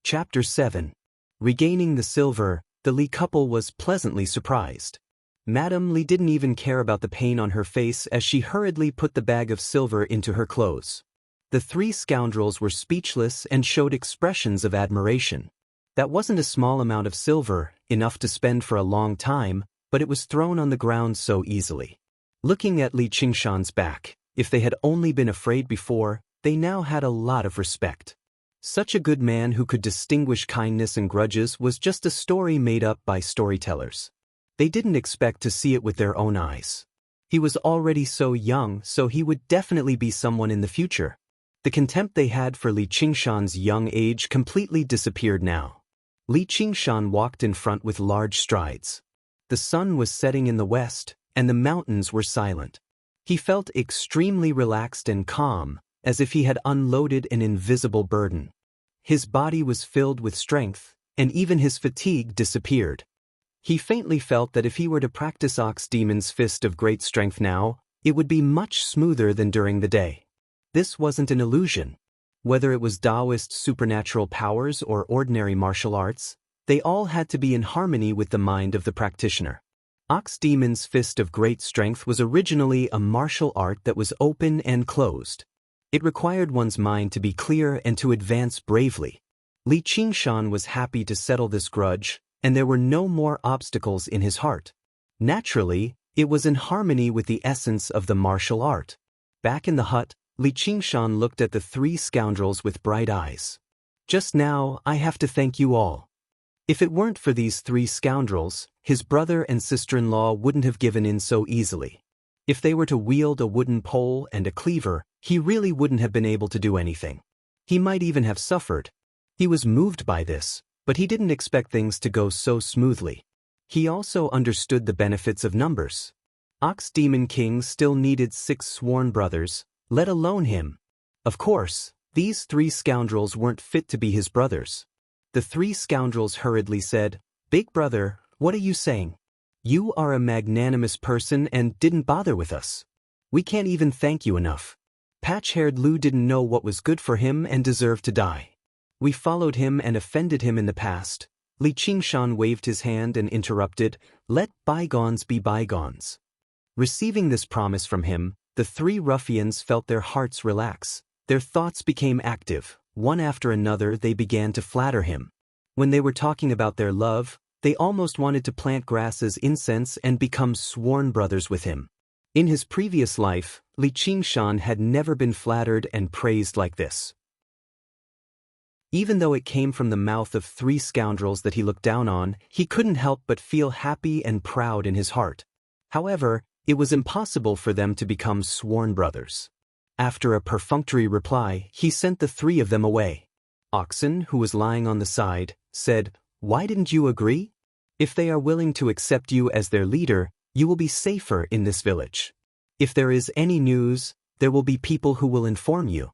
Chapter 7. Regaining the silver, the Li couple was pleasantly surprised. Madame Li didn't even care about the pain on her face as she hurriedly put the bag of silver into her clothes. The three scoundrels were speechless and showed expressions of admiration. That wasn't a small amount of silver, enough to spend for a long time, but it was thrown on the ground so easily. Looking at Li Qingshan's back, if they had only been afraid before, they now had a lot of respect. Such a good man who could distinguish kindness and grudges was just a story made up by storytellers. They didn't expect to see it with their own eyes. He was already so young, so he would definitely be someone in the future. The contempt they had for Li Qingshan's young age completely disappeared now. Li Qingshan walked in front with large strides. The sun was setting in the west, and the mountains were silent. He felt extremely relaxed and calm, as if he had unloaded an invisible burden. His body was filled with strength, and even his fatigue disappeared. He faintly felt that if he were to practice Ox Demon's fist of great strength now, it would be much smoother than during the day. This wasn't an illusion. Whether it was Taoist supernatural powers or ordinary martial arts, they all had to be in harmony with the mind of the practitioner. Ox Demon's fist of great strength was originally a martial art that was open and closed. It required one's mind to be clear and to advance bravely. Li Qingshan was happy to settle this grudge, and there were no more obstacles in his heart. Naturally, it was in harmony with the essence of the martial art. Back in the hut, Li Qingshan looked at the three scoundrels with bright eyes. Just now, I have to thank you all. If it weren't for these three scoundrels, his brother and sister-in-law wouldn't have given in so easily. If they were to wield a wooden pole and a cleaver, he really wouldn't have been able to do anything. He might even have suffered. He was moved by this, but he didn't expect things to go so smoothly. He also understood the benefits of numbers. Ox Demon King still needed 6 sworn brothers, let alone him. Of course, these 3 scoundrels weren't fit to be his brothers. The 3 scoundrels hurriedly said, "Big brother, what are you saying? You are a magnanimous person and didn't bother with us. We can't even thank you enough. Patch-haired Lu didn't know what was good for him and deserved to die. We followed him and offended him in the past." Li Qingshan waved his hand and interrupted, "Let bygones be bygones." Receiving this promise from him, the 3 ruffians felt their hearts relax. Their thoughts became active. One after another they began to flatter him. When they were talking about their love, they almost wanted to plant grass as incense and become sworn brothers with him. In his previous life, Li Qingshan had never been flattered and praised like this. Even though it came from the mouth of 3 scoundrels that he looked down on, he couldn't help but feel happy and proud in his heart. However, it was impossible for them to become sworn brothers. After a perfunctory reply, he sent the 3 of them away. Oxen, who was lying on the side, said, "Why didn't you agree? If they are willing to accept you as their leader, you will be safer in this village. If there is any news, there will be people who will inform you."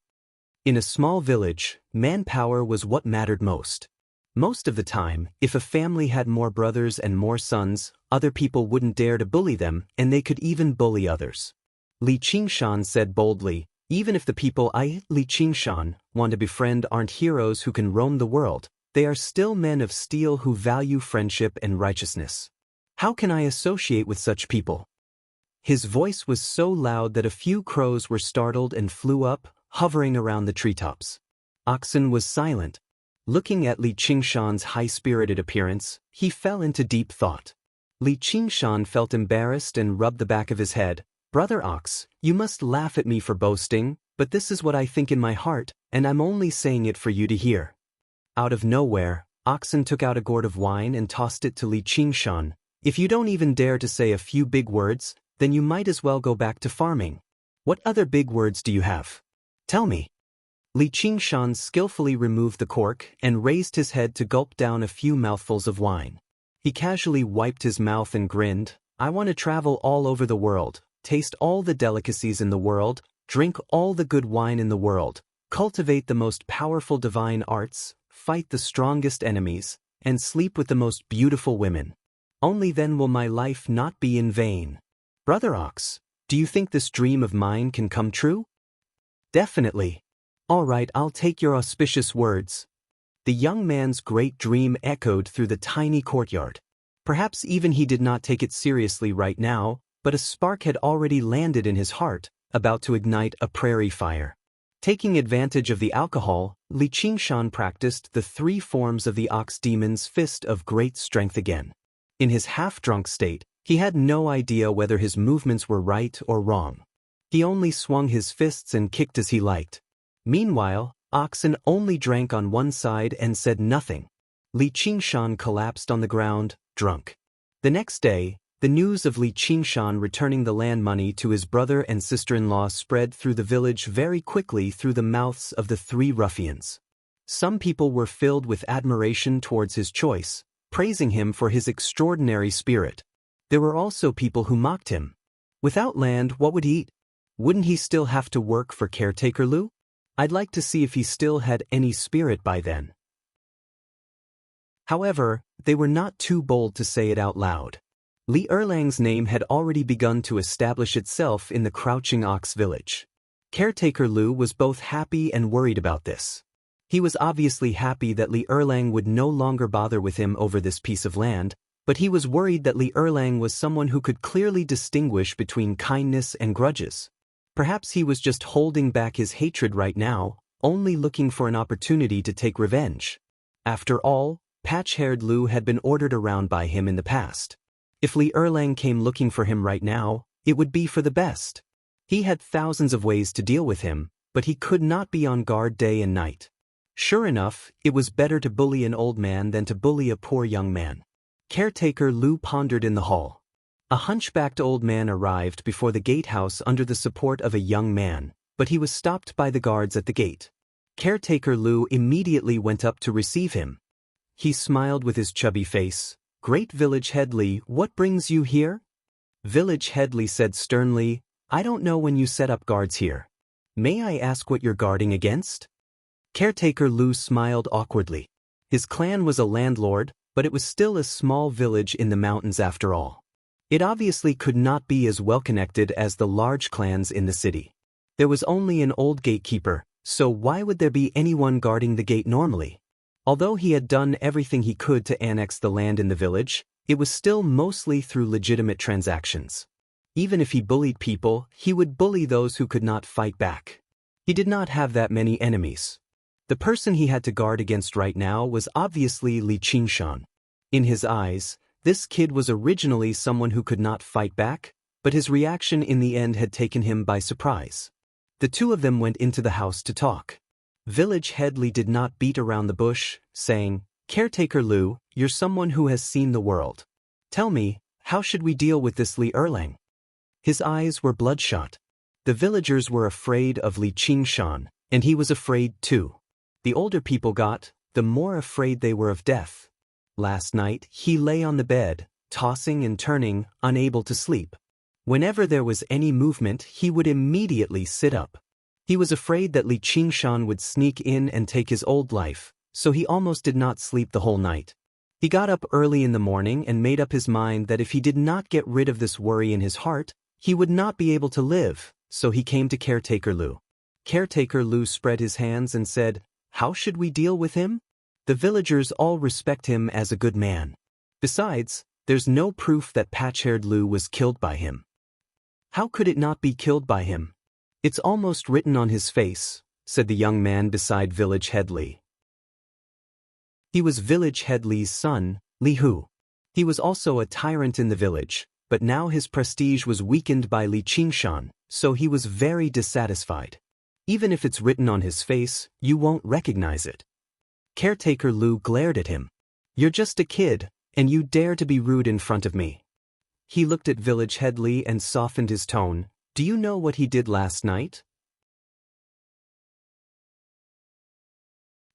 In a small village, manpower was what mattered most. Most of the time, if a family had more brothers and more sons, other people wouldn't dare to bully them, and they could even bully others. Li Qingshan said boldly, "Even if the people Li Qingshan, want to befriend aren't heroes who can roam the world, they are still men of steel who value friendship and righteousness. How can I associate with such people?" His voice was so loud that a few crows were startled and flew up, hovering around the treetops. Oxen was silent. Looking at Li Qingshan's high-spirited appearance, he fell into deep thought. Li Qingshan felt embarrassed and rubbed the back of his head. "Brother Ox, you must laugh at me for boasting, but this is what I think in my heart, and I'm only saying it for you to hear." Out of nowhere, Oxen took out a gourd of wine and tossed it to Li Qingshan. "If you don't even dare to say a few big words, then you might as well go back to farming. What other big words do you have? Tell me." Li Qingshan skillfully removed the cork and raised his head to gulp down a few mouthfuls of wine. He casually wiped his mouth and grinned. "I want to travel all over the world, taste all the delicacies in the world, drink all the good wine in the world, cultivate the most powerful divine arts, fight the strongest enemies, and sleep with the most beautiful women. Only then will my life not be in vain. Brother Ox, do you think this dream of mine can come true?" "Definitely." "All right, I'll take your auspicious words." The young man's great dream echoed through the tiny courtyard. Perhaps even he did not take it seriously right now, but a spark had already landed in his heart, about to ignite a prairie fire. Taking advantage of the alcohol, Li Qingshan practiced the 3 forms of the ox demon's fist of great strength again. In his half-drunk state, he had no idea whether his movements were right or wrong. He only swung his fists and kicked as he liked. Meanwhile, Oxen only drank on one side and said nothing. Li Qingshan collapsed on the ground, drunk. The next day, the news of Li Qingshan returning the land money to his brother and sister-in-law spread through the village very quickly through the mouths of the 3 ruffians. Some people were filled with admiration towards his choice, praising him for his extraordinary spirit. There were also people who mocked him. Without land, what would he eat? Wouldn't he still have to work for caretaker Lu? I'd like to see if he still had any spirit by then. However, they were not too bold to say it out loud. Li Erlang's name had already begun to establish itself in the Crouching Ox village. Caretaker Lu was both happy and worried about this. He was obviously happy that Li Erlang would no longer bother with him over this piece of land, but he was worried that Li Erlang was someone who could clearly distinguish between kindness and grudges. Perhaps he was just holding back his hatred right now, only looking for an opportunity to take revenge. After all, patch-haired Lu had been ordered around by him in the past. If Li Erlang came looking for him right now, it would be for the best. He had thousands of ways to deal with him, but he could not be on guard day and night. Sure enough, it was better to bully an old man than to bully a poor young man. Caretaker Lu pondered in the hall. A hunchbacked old man arrived before the gatehouse under the support of a young man, but he was stopped by the guards at the gate. Caretaker Lu immediately went up to receive him. He smiled with his chubby face. "Great Village Head Li, what brings you here?" Village Head Li said sternly, "I don't know when you set up guards here. May I ask what you're guarding against?" Caretaker Lu smiled awkwardly. His clan was a landlord, but it was still a small village in the mountains after all. It obviously could not be as well connected as the large clans in the city. There was only an old gatekeeper, so why would there be anyone guarding the gate normally? Although he had done everything he could to annex the land in the village, it was still mostly through legitimate transactions. Even if he bullied people, he would bully those who could not fight back. He did not have that many enemies. The person he had to guard against right now was obviously Li Qingshan. In his eyes, this kid was originally someone who could not fight back, but his reaction in the end had taken him by surprise. The 2 of them went into the house to talk. Village Head Li did not beat around the bush, saying, "Caretaker Lu, you're someone who has seen the world. Tell me, how should we deal with this Li Erlang?" His eyes were bloodshot. The villagers were afraid of Li Qingshan, and he was afraid too. The older people got, the more afraid they were of death. Last night, he lay on the bed, tossing and turning, unable to sleep. Whenever there was any movement, he would immediately sit up. He was afraid that Li Qingshan would sneak in and take his old life, so he almost did not sleep the whole night. He got up early in the morning and made up his mind that if he did not get rid of this worry in his heart, he would not be able to live, so he came to Caretaker Lu. Caretaker Lu spread his hands and said, "How should we deal with him? The villagers all respect him as a good man. Besides, there's no proof that patch-haired Lu was killed by him." "How could it not be killed by him? It's almost written on his face," said the young man beside Village Head Li. He was Village Head Li's son, Li Hu. He was also a tyrant in the village, but now his prestige was weakened by Li Qingshan, so he was very dissatisfied. "Even if it's written on his face, you won't recognize it." Caretaker Lu glared at him. "You're just a kid, and you dare to be rude in front of me." He looked at Village Head Li and softened his tone. "Do you know what he did last night?"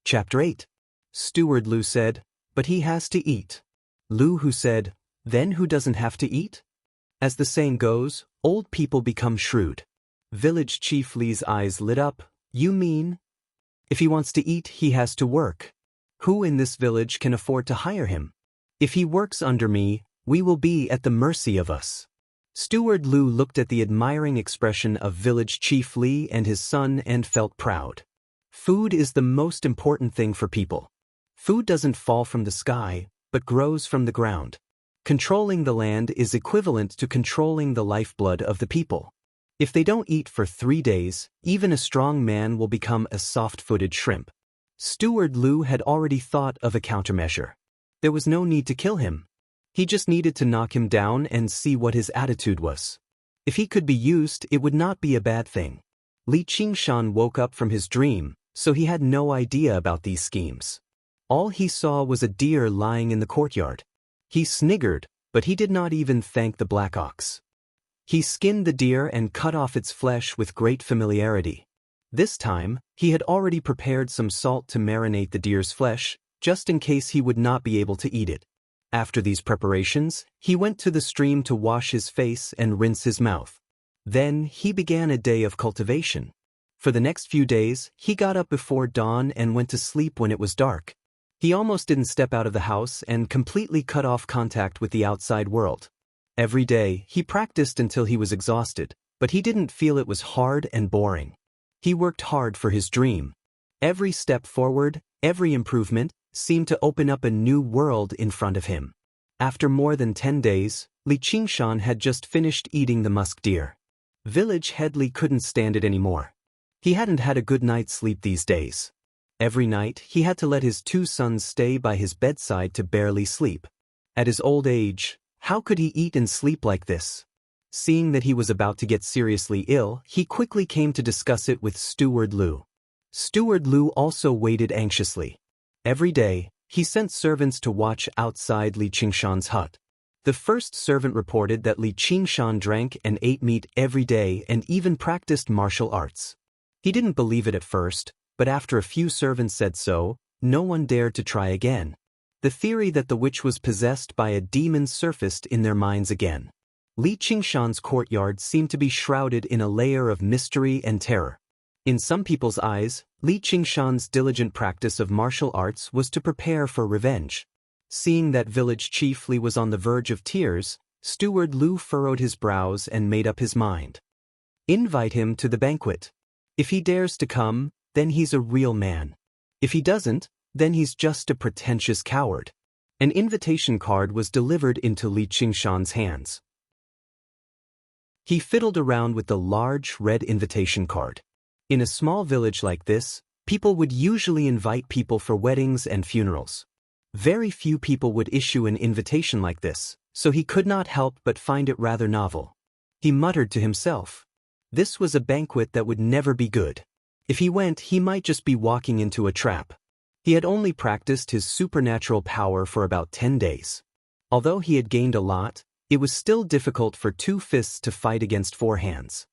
Chapter 8. Steward Lu said, "But he has to eat." Lu Hu said, "Then who doesn't have to eat?" As the saying goes, old people become shrewd. Village Chief Li's eyes lit up. "You mean? If he wants to eat, he has to work. Who in this village can afford to hire him? If he works under me, we will be at the mercy of us." Steward Lu looked at the admiring expression of Village Chief Li and his son and felt proud. Food is the most important thing for people. Food doesn't fall from the sky, but grows from the ground. Controlling the land is equivalent to controlling the lifeblood of the people. If they don't eat for 3 days, even a strong man will become a soft-footed shrimp. Steward Lu had already thought of a countermeasure. There was no need to kill him. He just needed to knock him down and see what his attitude was. If he could be used, it would not be a bad thing. Li Qingshan woke up from his dream, so he had no idea about these schemes. All he saw was a deer lying in the courtyard. He sniggered, but he did not even thank the black ox. He skinned the deer and cut off its flesh with great familiarity. This time, he had already prepared some salt to marinate the deer's flesh, just in case he would not be able to eat it. After these preparations, he went to the stream to wash his face and rinse his mouth. Then, he began a day of cultivation. For the next few days, he got up before dawn and went to sleep when it was dark. He almost didn't step out of the house and completely cut off contact with the outside world. Every day, he practiced until he was exhausted, but he didn't feel it was hard and boring. He worked hard for his dream. Every step forward, every improvement, seemed to open up a new world in front of him. After more than 10 days, Li Qingshan had just finished eating the musk deer. Village head Li couldn't stand it anymore. He hadn't had a good night's sleep these days. Every night, he had to let his 2 sons stay by his bedside to barely sleep. At his old age, how could he eat and sleep like this? Seeing that he was about to get seriously ill, he quickly came to discuss it with Steward Lu. Steward Lu also waited anxiously. Every day, he sent servants to watch outside Li Qingshan's hut. The first servant reported that Li Qingshan drank and ate meat every day and even practiced martial arts. He didn't believe it at first, but after a few servants said so, no one dared to try again. The theory that the witch was possessed by a demon surfaced in their minds again. Li Qingshan's courtyard seemed to be shrouded in a layer of mystery and terror. In some people's eyes, Li Qingshan's diligent practice of martial arts was to prepare for revenge. Seeing that village chief Li was on the verge of tears, Steward Lu furrowed his brows and made up his mind. Invite him to the banquet. If he dares to come, then he's a real man. If he doesn't, then he's just a pretentious coward. An invitation card was delivered into Li Qingshan's hands. He fiddled around with the large red invitation card. In a small village like this, people would usually invite people for weddings and funerals. Very few people would issue an invitation like this, so he could not help but find it rather novel. He muttered to himself. This was a banquet that would never be good. If he went, he might just be walking into a trap. He had only practiced his supernatural power for about 10 days. Although he had gained a lot, it was still difficult for 2 fists to fight against 4 hands.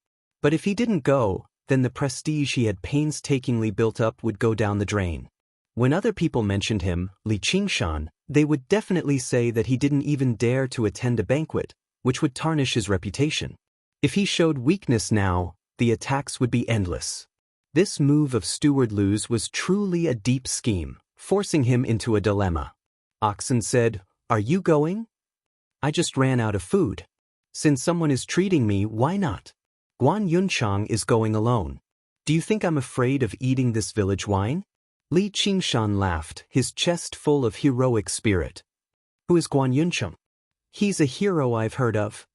But if he didn't go, then the prestige he had painstakingly built up would go down the drain. When other people mentioned him, Li Qingshan, they would definitely say that he didn't even dare to attend a banquet, which would tarnish his reputation. If he showed weakness now, the attacks would be endless. This move of Steward Lu's was truly a deep scheme, forcing him into a dilemma. Oxen said, "Are you going?" "I just ran out of food. Since someone is treating me, why not?" "Guan Yunchang is going alone. Do you think I'm afraid of eating this village wine?" Li Qingshan laughed, his chest full of heroic spirit. "Who is Guan Yunchang?" "He's a hero I've heard of."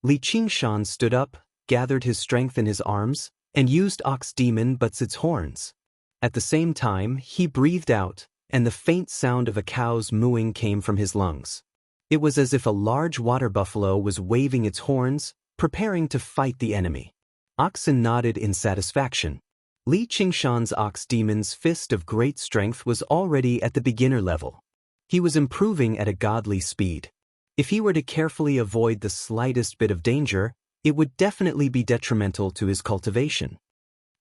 Li Qingshan stood up, gathered his strength in his arms, and used Ox Demon Butts its horns. At the same time, he breathed out, and the faint sound of a cow's mooing came from his lungs. It was as if a large water buffalo was waving its horns, preparing to fight the enemy. Oxen nodded in satisfaction. Li Qingshan's Ox Demon's fist of great strength was already at the beginner level. He was improving at a godly speed. If he were to carefully avoid the slightest bit of danger, it would definitely be detrimental to his cultivation.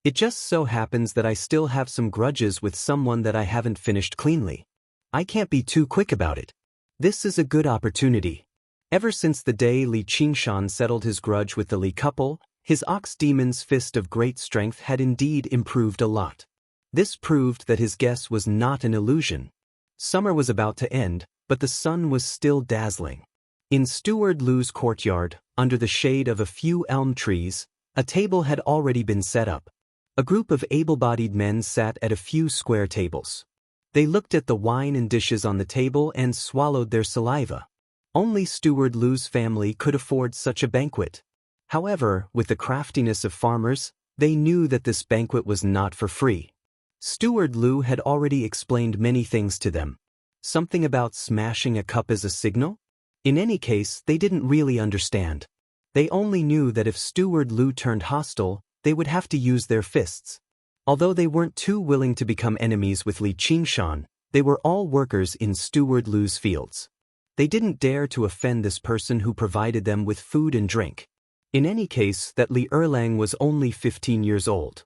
It just so happens that I still have some grudges with someone that I haven't finished cleanly. I can't be too quick about it. This is a good opportunity. Ever since the day Li Qingshan settled his grudge with the Li couple, his Ox Demon's fist of great strength had indeed improved a lot. This proved that his guess was not an illusion. Summer was about to end, but the sun was still dazzling. In Steward Lu's courtyard, under the shade of a few elm trees, a table had already been set up. A group of able-bodied men sat at a few square tables. They looked at the wine and dishes on the table and swallowed their saliva. Only Steward Lu's family could afford such a banquet. However, with the craftiness of farmers, they knew that this banquet was not for free. Steward Lu had already explained many things to them. Something about smashing a cup as a signal? In any case, they didn't really understand. They only knew that if Steward Lu turned hostile, they would have to use their fists. Although they weren't too willing to become enemies with Li Qingshan, they were all workers in Steward Lu's fields. They didn't dare to offend this person who provided them with food and drink. In any case, that Li Erlang was only 15 years old.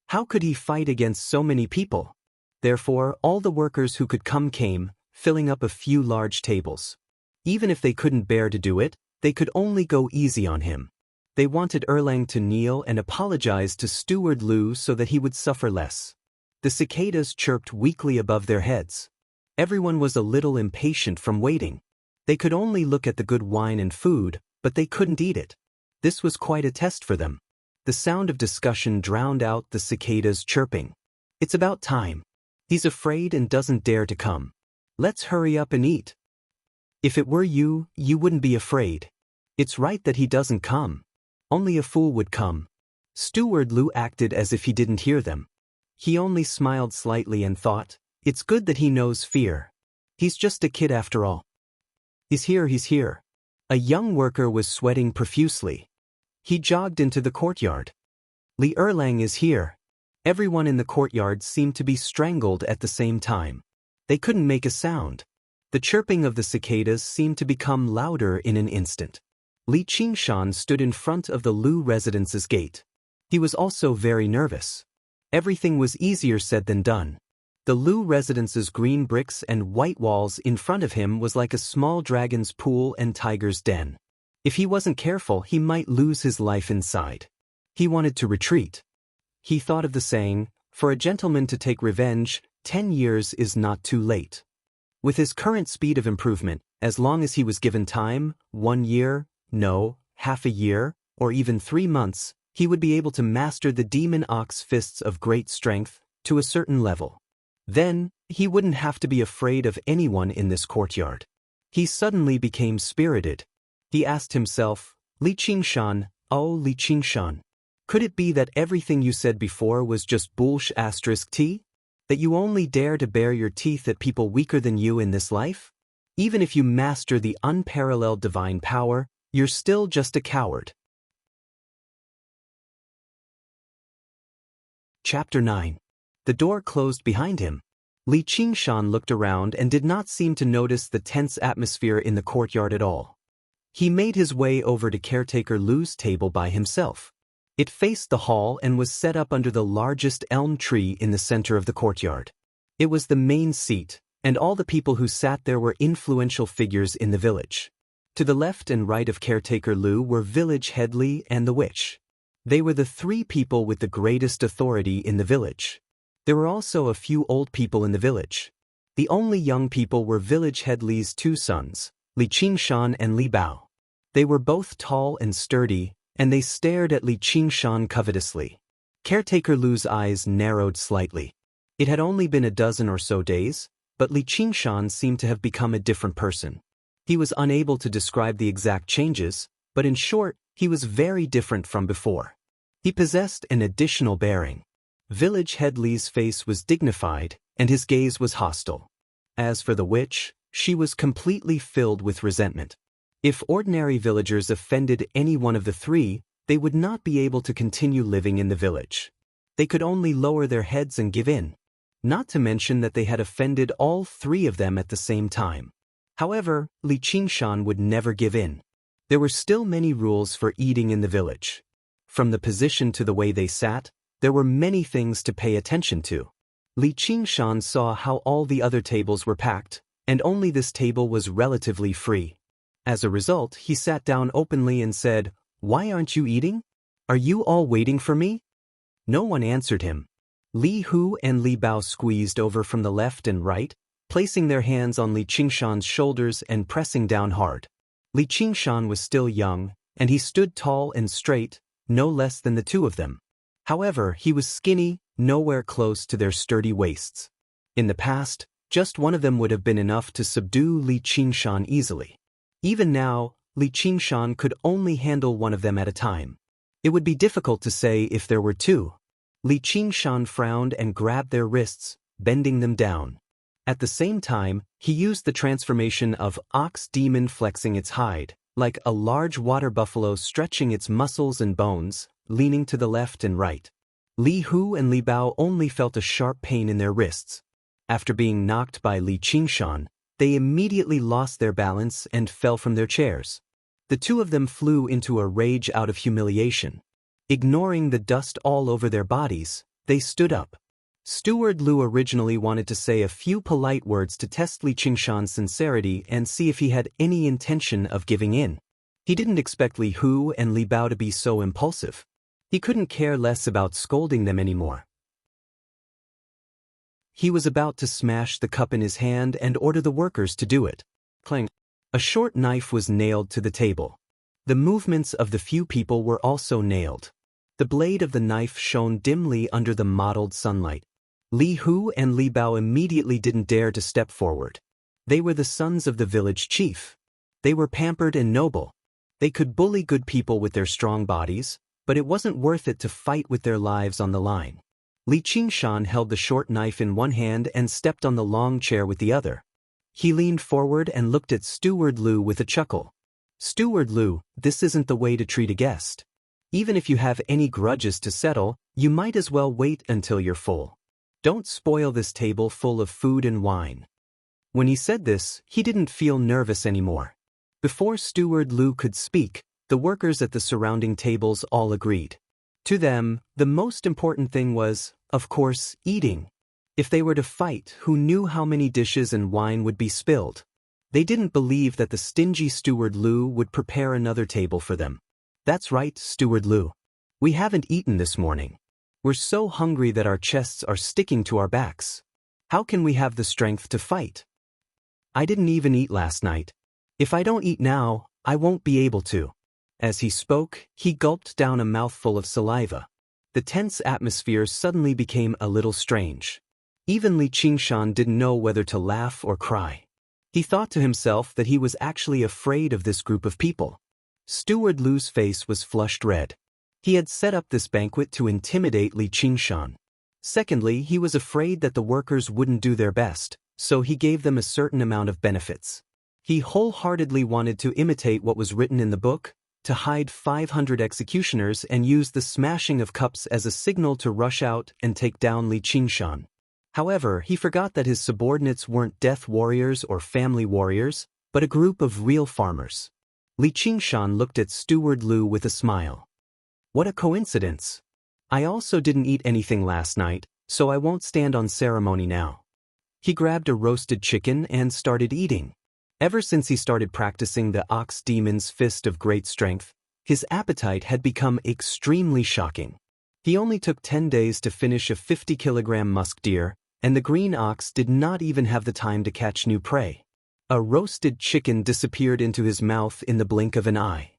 How could he fight against so many people? Therefore, all the workers who could come came, filling up a few large tables. Even if they couldn't bear to do it, they could only go easy on him. They wanted Erlang to kneel and apologize to Steward Lu so that he would suffer less. The cicadas chirped weakly above their heads. Everyone was a little impatient from waiting. They could only look at the good wine and food, but they couldn't eat it. This was quite a test for them. The sound of discussion drowned out the cicadas chirping. It's about time. He's afraid and doesn't dare to come. Let's hurry up and eat. If it were you, you wouldn't be afraid. It's right that he doesn't come. Only a fool would come. Steward Lu acted as if he didn't hear them. He only smiled slightly and thought, it's good that he knows fear. He's just a kid after all. He's here, he's here. A young worker was sweating profusely. He jogged into the courtyard. Li Erlang is here. Everyone in the courtyard seemed to be strangled at the same time. They couldn't make a sound. The chirping of the cicadas seemed to become louder in an instant. Li Qingshan stood in front of the Lu residence's gate. He was also very nervous. Everything was easier said than done. The Lu residence's green bricks and white walls in front of him was like a small dragon's pool and tiger's den. If he wasn't careful, he might lose his life inside. He wanted to retreat. He thought of the saying, for a gentleman to take revenge, 10 years is not too late. With his current speed of improvement, as long as he was given time, 1 year, no, half a year, or even 3 months, he would be able to master the demon ox fists of great strength to a certain level. Then, he wouldn't have to be afraid of anyone in this courtyard. He suddenly became spirited. He asked himself, Li Qingshan, oh Li Qingshan, could it be that everything you said before was just bullsh*t? That you only dare to bare your teeth at people weaker than you in this life? Even if you master the unparalleled divine power, you're still just a coward. Chapter 9. The door closed behind him. Li Qingshan looked around and did not seem to notice the tense atmosphere in the courtyard at all. He made his way over to caretaker Lu's table by himself. It faced the hall and was set up under the largest elm tree in the center of the courtyard. It was the main seat, and all the people who sat there were influential figures in the village. To the left and right of caretaker Lu were village head Li and the witch. They were the 3 people with the greatest authority in the village. There were also a few old people in the village. The only young people were village head Li's 2 sons, Li Qingshan and Li Bao. They were both tall and sturdy, and they stared at Li Qingshan covetously. Caretaker Lu's eyes narrowed slightly. It had only been a dozen or so days, but Li Qingshan seemed to have become a different person. He was unable to describe the exact changes, but in short, he was very different from before. He possessed an additional bearing. Village head Li's face was dignified, and his gaze was hostile. As for the witch, she was completely filled with resentment. If ordinary villagers offended any one of the 3, they would not be able to continue living in the village. They could only lower their heads and give in. Not to mention that they had offended all 3 of them at the same time. However, Li Qingshan would never give in. There were still many rules for eating in the village. From the position to the way they sat, there were many things to pay attention to. Li Qingshan saw how all the other tables were packed, and only this table was relatively free. As a result, he sat down openly and said, "Why aren't you eating? Are you all waiting for me?" No one answered him. Li Hu and Li Bao squeezed over from the left and right, placing their hands on Li Qingshan's shoulders and pressing down hard. Li Qingshan was still young, and he stood tall and straight, no less than the 2 of them. However, he was skinny, nowhere close to their sturdy waists. In the past, just one of them would have been enough to subdue Li Qingshan easily. Even now, Li Qingshan could only handle one of them at a time. It would be difficult to say if there were two. Li Qingshan frowned and grabbed their wrists, bending them down. At the same time, he used the transformation of ox demon flexing its hide, like a large water buffalo stretching its muscles and bones, leaning to the left and right. Li Hu and Li Bao only felt a sharp pain in their wrists. After being knocked by Li Qingshan, they immediately lost their balance and fell from their chairs. The two of them flew into a rage out of humiliation. Ignoring the dust all over their bodies, they stood up. Steward Lu originally wanted to say a few polite words to test Li Qingshan's sincerity and see if he had any intention of giving in. He didn't expect Li Hu and Li Bao to be so impulsive. He couldn't care less about scolding them anymore. He was about to smash the cup in his hand and order the workers to do it. Clang. A short knife was nailed to the table. The movements of the few people were also nailed. The blade of the knife shone dimly under the mottled sunlight. Li Hu and Li Bao immediately didn't dare to step forward. They were the sons of the village chief. They were pampered and noble. They could bully good people with their strong bodies, but it wasn't worth it to fight with their lives on the line. Li Qingshan held the short knife in one hand and stepped on the long chair with the other. He leaned forward and looked at Steward Lu with a chuckle. Steward Lu, this isn't the way to treat a guest. Even if you have any grudges to settle, you might as well wait until you're full. Don't spoil this table full of food and wine. When he said this, he didn't feel nervous anymore. Before Steward Lu could speak, the workers at the surrounding tables all agreed. To them, the most important thing was, of course, eating. If they were to fight, who knew how many dishes and wine would be spilled? They didn't believe that the stingy Steward Lu would prepare another table for them. That's right, Steward Lu. We haven't eaten this morning. We're so hungry that our chests are sticking to our backs. How can we have the strength to fight? I didn't even eat last night. If I don't eat now, I won't be able to. As he spoke, he gulped down a mouthful of saliva. The tense atmosphere suddenly became a little strange. Even Li Qingshan didn't know whether to laugh or cry. He thought to himself that he was actually afraid of this group of people. Steward Lu's face was flushed red. He had set up this banquet to intimidate Li Qingshan. Secondly, he was afraid that the workers wouldn't do their best, so he gave them a certain amount of benefits. He wholeheartedly wanted to imitate what was written in the book, to hide 500 executioners and use the smashing of cups as a signal to rush out and take down Li Qingshan. However, he forgot that his subordinates weren't death warriors or family warriors, but a group of real farmers. Li Qingshan looked at Steward Lu with a smile. What a coincidence. I also didn't eat anything last night, so I won't stand on ceremony now. He grabbed a roasted chicken and started eating. Ever since he started practicing the ox demon's fist of great strength, his appetite had become extremely shocking. He only took 10 days to finish a 50-kilogram musk deer, and the green ox did not even have the time to catch new prey. A roasted chicken disappeared into his mouth in the blink of an eye.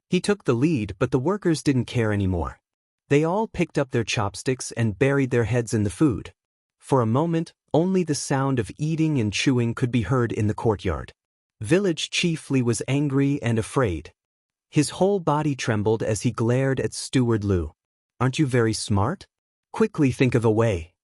He took the lead, but the workers didn't care anymore. They all picked up their chopsticks and buried their heads in the food. For a moment, only the sound of eating and chewing could be heard in the courtyard. Village Chief Li was angry and afraid. His whole body trembled as he glared at Steward Lu. Aren't you very smart? Quickly think of a way.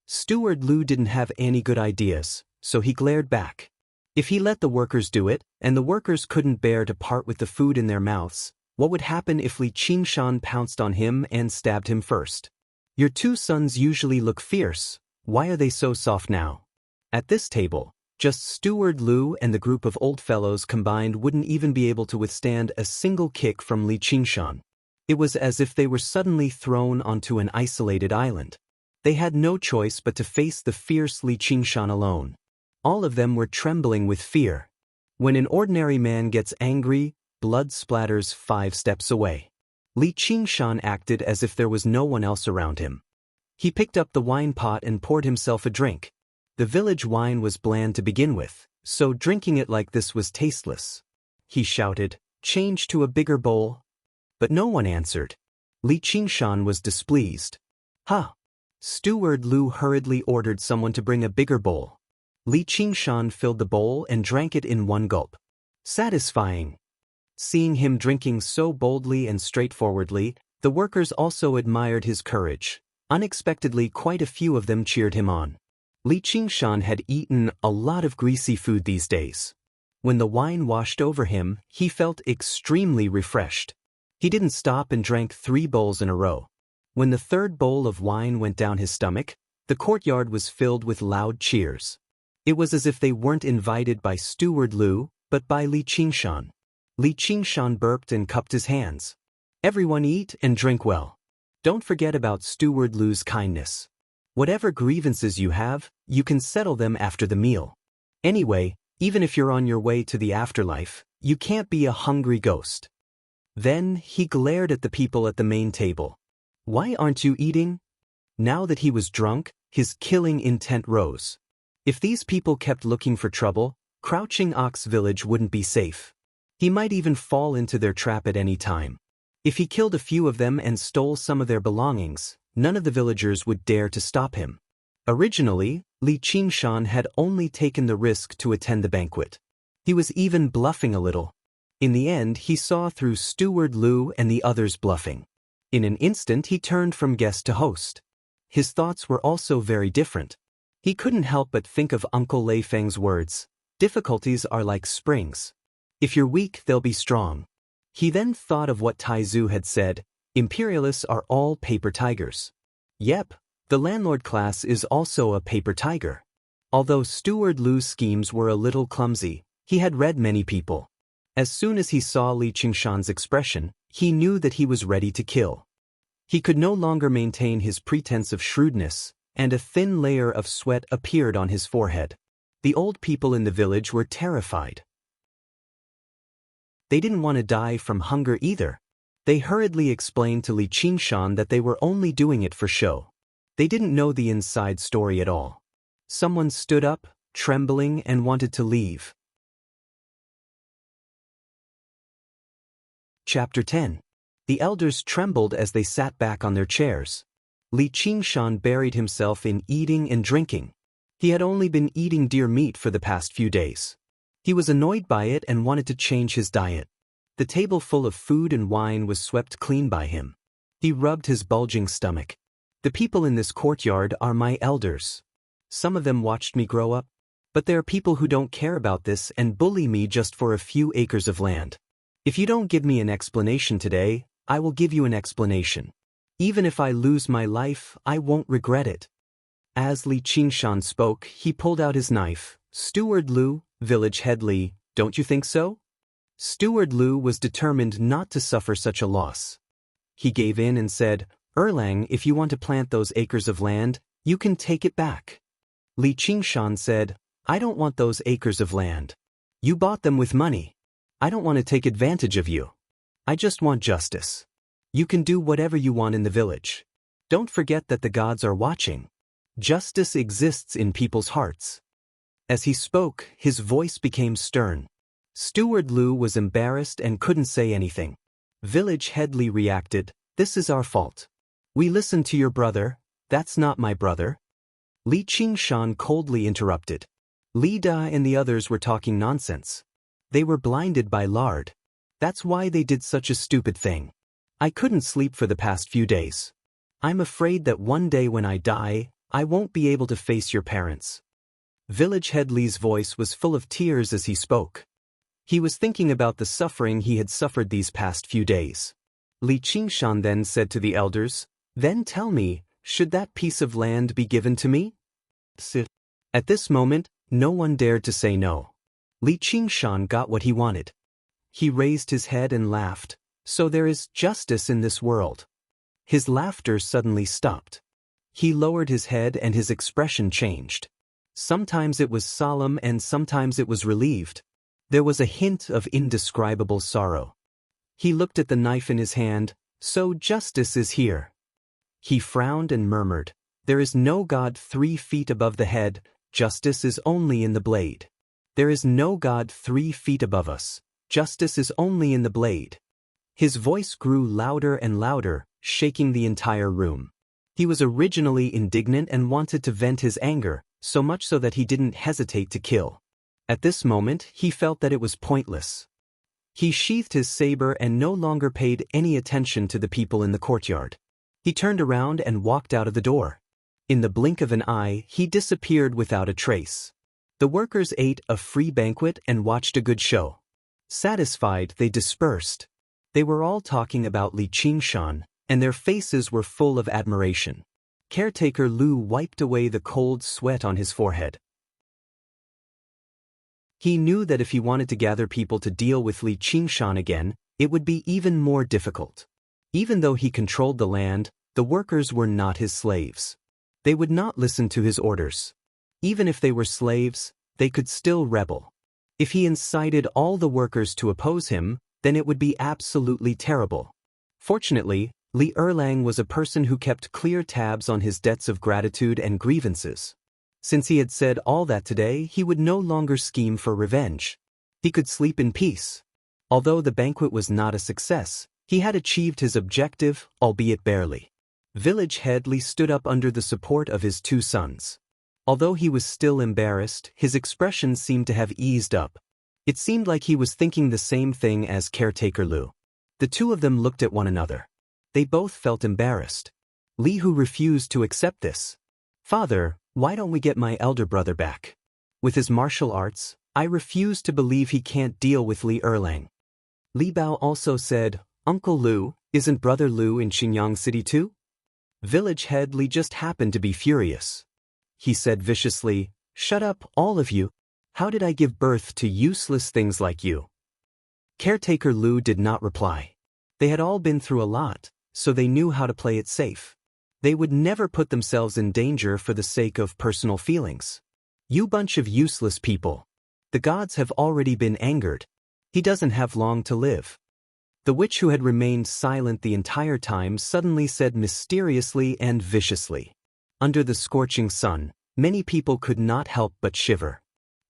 Steward Lu didn't have any good ideas, so he glared back. If he let the workers do it, and the workers couldn't bear to part with the food in their mouths, what would happen if Li Qingshan pounced on him and stabbed him first? Your two sons usually look fierce. Why are they so soft now? At this table, just Steward Lu and the group of old fellows combined wouldn't even be able to withstand a single kick from Li Qingshan. It was as if they were suddenly thrown onto an isolated island. They had no choice but to face the fierce Li Qingshan alone. All of them were trembling with fear. When an ordinary man gets angry, blood splatters 5 steps away. Li Qingshan acted as if there was no one else around him. He picked up the wine pot and poured himself a drink. The village wine was bland to begin with, so drinking it like this was tasteless. He shouted, "Change to a bigger bowl." But no one answered. Li Qingshan was displeased. Huh. Steward Lu hurriedly ordered someone to bring a bigger bowl. Li Qingshan filled the bowl and drank it in one gulp. Satisfying. Seeing him drinking so boldly and straightforwardly, the workers also admired his courage. Unexpectedly, quite a few of them cheered him on. Li Qingshan had eaten a lot of greasy food these days. When the wine washed over him, he felt extremely refreshed. He didn't stop and drank 3 bowls in a row. When the 3rd bowl of wine went down his stomach, the courtyard was filled with loud cheers. It was as if they weren't invited by Steward Lu, but by Li Qingshan. Li Qingshan burped and cupped his hands. Everyone eat and drink well. Don't forget about Steward Lu's kindness. Whatever grievances you have, you can settle them after the meal. Anyway, even if you're on your way to the afterlife, you can't be a hungry ghost. Then he glared at the people at the main table. Why aren't you eating? Now that he was drunk, his killing intent rose. If these people kept looking for trouble, Crouching Ox Village wouldn't be safe. He might even fall into their trap at any time. If he killed a few of them and stole some of their belongings, none of the villagers would dare to stop him. Originally, Li Qingshan had only taken the risk to attend the banquet. He was even bluffing a little. In the end, he saw through Steward Lu and the others bluffing. In an instant, he turned from guest to host. His thoughts were also very different. He couldn't help but think of Uncle Lei Feng's words, "Difficulties are like springs. If you're weak, they'll be strong." He then thought of what Taizu had said, "Imperialists are all paper tigers." Yep, the landlord class is also a paper tiger. Although Steward Lu's schemes were a little clumsy, he had read many people. As soon as he saw Li Qingshan's expression, he knew that he was ready to kill. He could no longer maintain his pretense of shrewdness, and a thin layer of sweat appeared on his forehead. The old people in the village were terrified. They didn't want to die from hunger either. They hurriedly explained to Li Qingshan that they were only doing it for show. They didn't know the inside story at all. Someone stood up, trembling, and wanted to leave. Chapter 10. The elders trembled as they sat back on their chairs. Li Qingshan buried himself in eating and drinking. He had only been eating deer meat for the past few days. He was annoyed by it and wanted to change his diet. The table full of food and wine was swept clean by him. He rubbed his bulging stomach. The people in this courtyard are my elders. Some of them watched me grow up. But there are people who don't care about this and bully me just for a few acres of land. If you don't give me an explanation today, I will give you an explanation. Even if I lose my life, I won't regret it. As Li Qingshan spoke, he pulled out his knife. Steward Lu, village head Li, don't you think so? Steward Lu was determined not to suffer such a loss. He gave in and said, "Erlang, if you want to plant those acres of land, you can take it back." Li Qingshan said, "I don't want those acres of land. You bought them with money. I don't want to take advantage of you. I just want justice. You can do whatever you want in the village. Don't forget that the gods are watching. Justice exists in people's hearts." As he spoke, his voice became stern. Steward Lu was embarrassed and couldn't say anything. Village head Li reacted, "This is our fault. We listened to your brother. That's not my brother." Li Qingshan coldly interrupted. Li Da and the others were talking nonsense. They were blinded by lard. That's why they did such a stupid thing. I couldn't sleep for the past few days. I'm afraid that one day when I die, I won't be able to face your parents. Village head Li's voice was full of tears as he spoke. He was thinking about the suffering he had suffered these past few days. Li Qingshan then said to the elders, "Then tell me, should that piece of land be given to me?" At this moment, no one dared to say no. Li Qingshan got what he wanted. He raised his head and laughed. "So there is justice in this world." His laughter suddenly stopped. He lowered his head and his expression changed. Sometimes it was solemn and sometimes it was relieved. There was a hint of indescribable sorrow. He looked at the knife in his hand. "So justice is here." He frowned and murmured, "There is no God 3 feet above the head, justice is only in the blade. There is no God 3 feet above us, justice is only in the blade." His voice grew louder and louder, shaking the entire room. He was originally indignant and wanted to vent his anger, so much so that he didn't hesitate to kill. At this moment, he felt that it was pointless. He sheathed his saber and no longer paid any attention to the people in the courtyard. He turned around and walked out of the door. In the blink of an eye, he disappeared without a trace. The workers ate a free banquet and watched a good show. Satisfied, they dispersed. They were all talking about Li Qingshan, and their faces were full of admiration. Caretaker Lu wiped away the cold sweat on his forehead. He knew that if he wanted to gather people to deal with Li Qingshan again, it would be even more difficult. Even though he controlled the land, the workers were not his slaves. They would not listen to his orders. Even if they were slaves, they could still rebel. If he incited all the workers to oppose him, then it would be absolutely terrible. Fortunately, Li Erlang was a person who kept clear tabs on his debts of gratitude and grievances. Since he had said all that today, he would no longer scheme for revenge. He could sleep in peace. Although the banquet was not a success, he had achieved his objective, albeit barely. Village head Li stood up under the support of his two sons. Although he was still embarrassed, his expression seemed to have eased up. It seemed like he was thinking the same thing as Caretaker Lu. The two of them looked at one another. They both felt embarrassed. Li Hu refused to accept this. "Father, why don't we get my elder brother back? With his martial arts, I refuse to believe he can't deal with Li Erlang." Li Bao also said, "Uncle Lu, isn't Brother Lu in Xinjiang City too?" Village head Li just happened to be furious. He said viciously, "Shut up, all of you. How did I give birth to useless things like you?" Caretaker Lu did not reply. They had all been through a lot, so they knew how to play it safe. They would never put themselves in danger for the sake of personal feelings. "You bunch of useless people. The gods have already been angered. He doesn't have long to live." The witch who had remained silent the entire time suddenly said mysteriously and viciously. Under the scorching sun, many people could not help but shiver.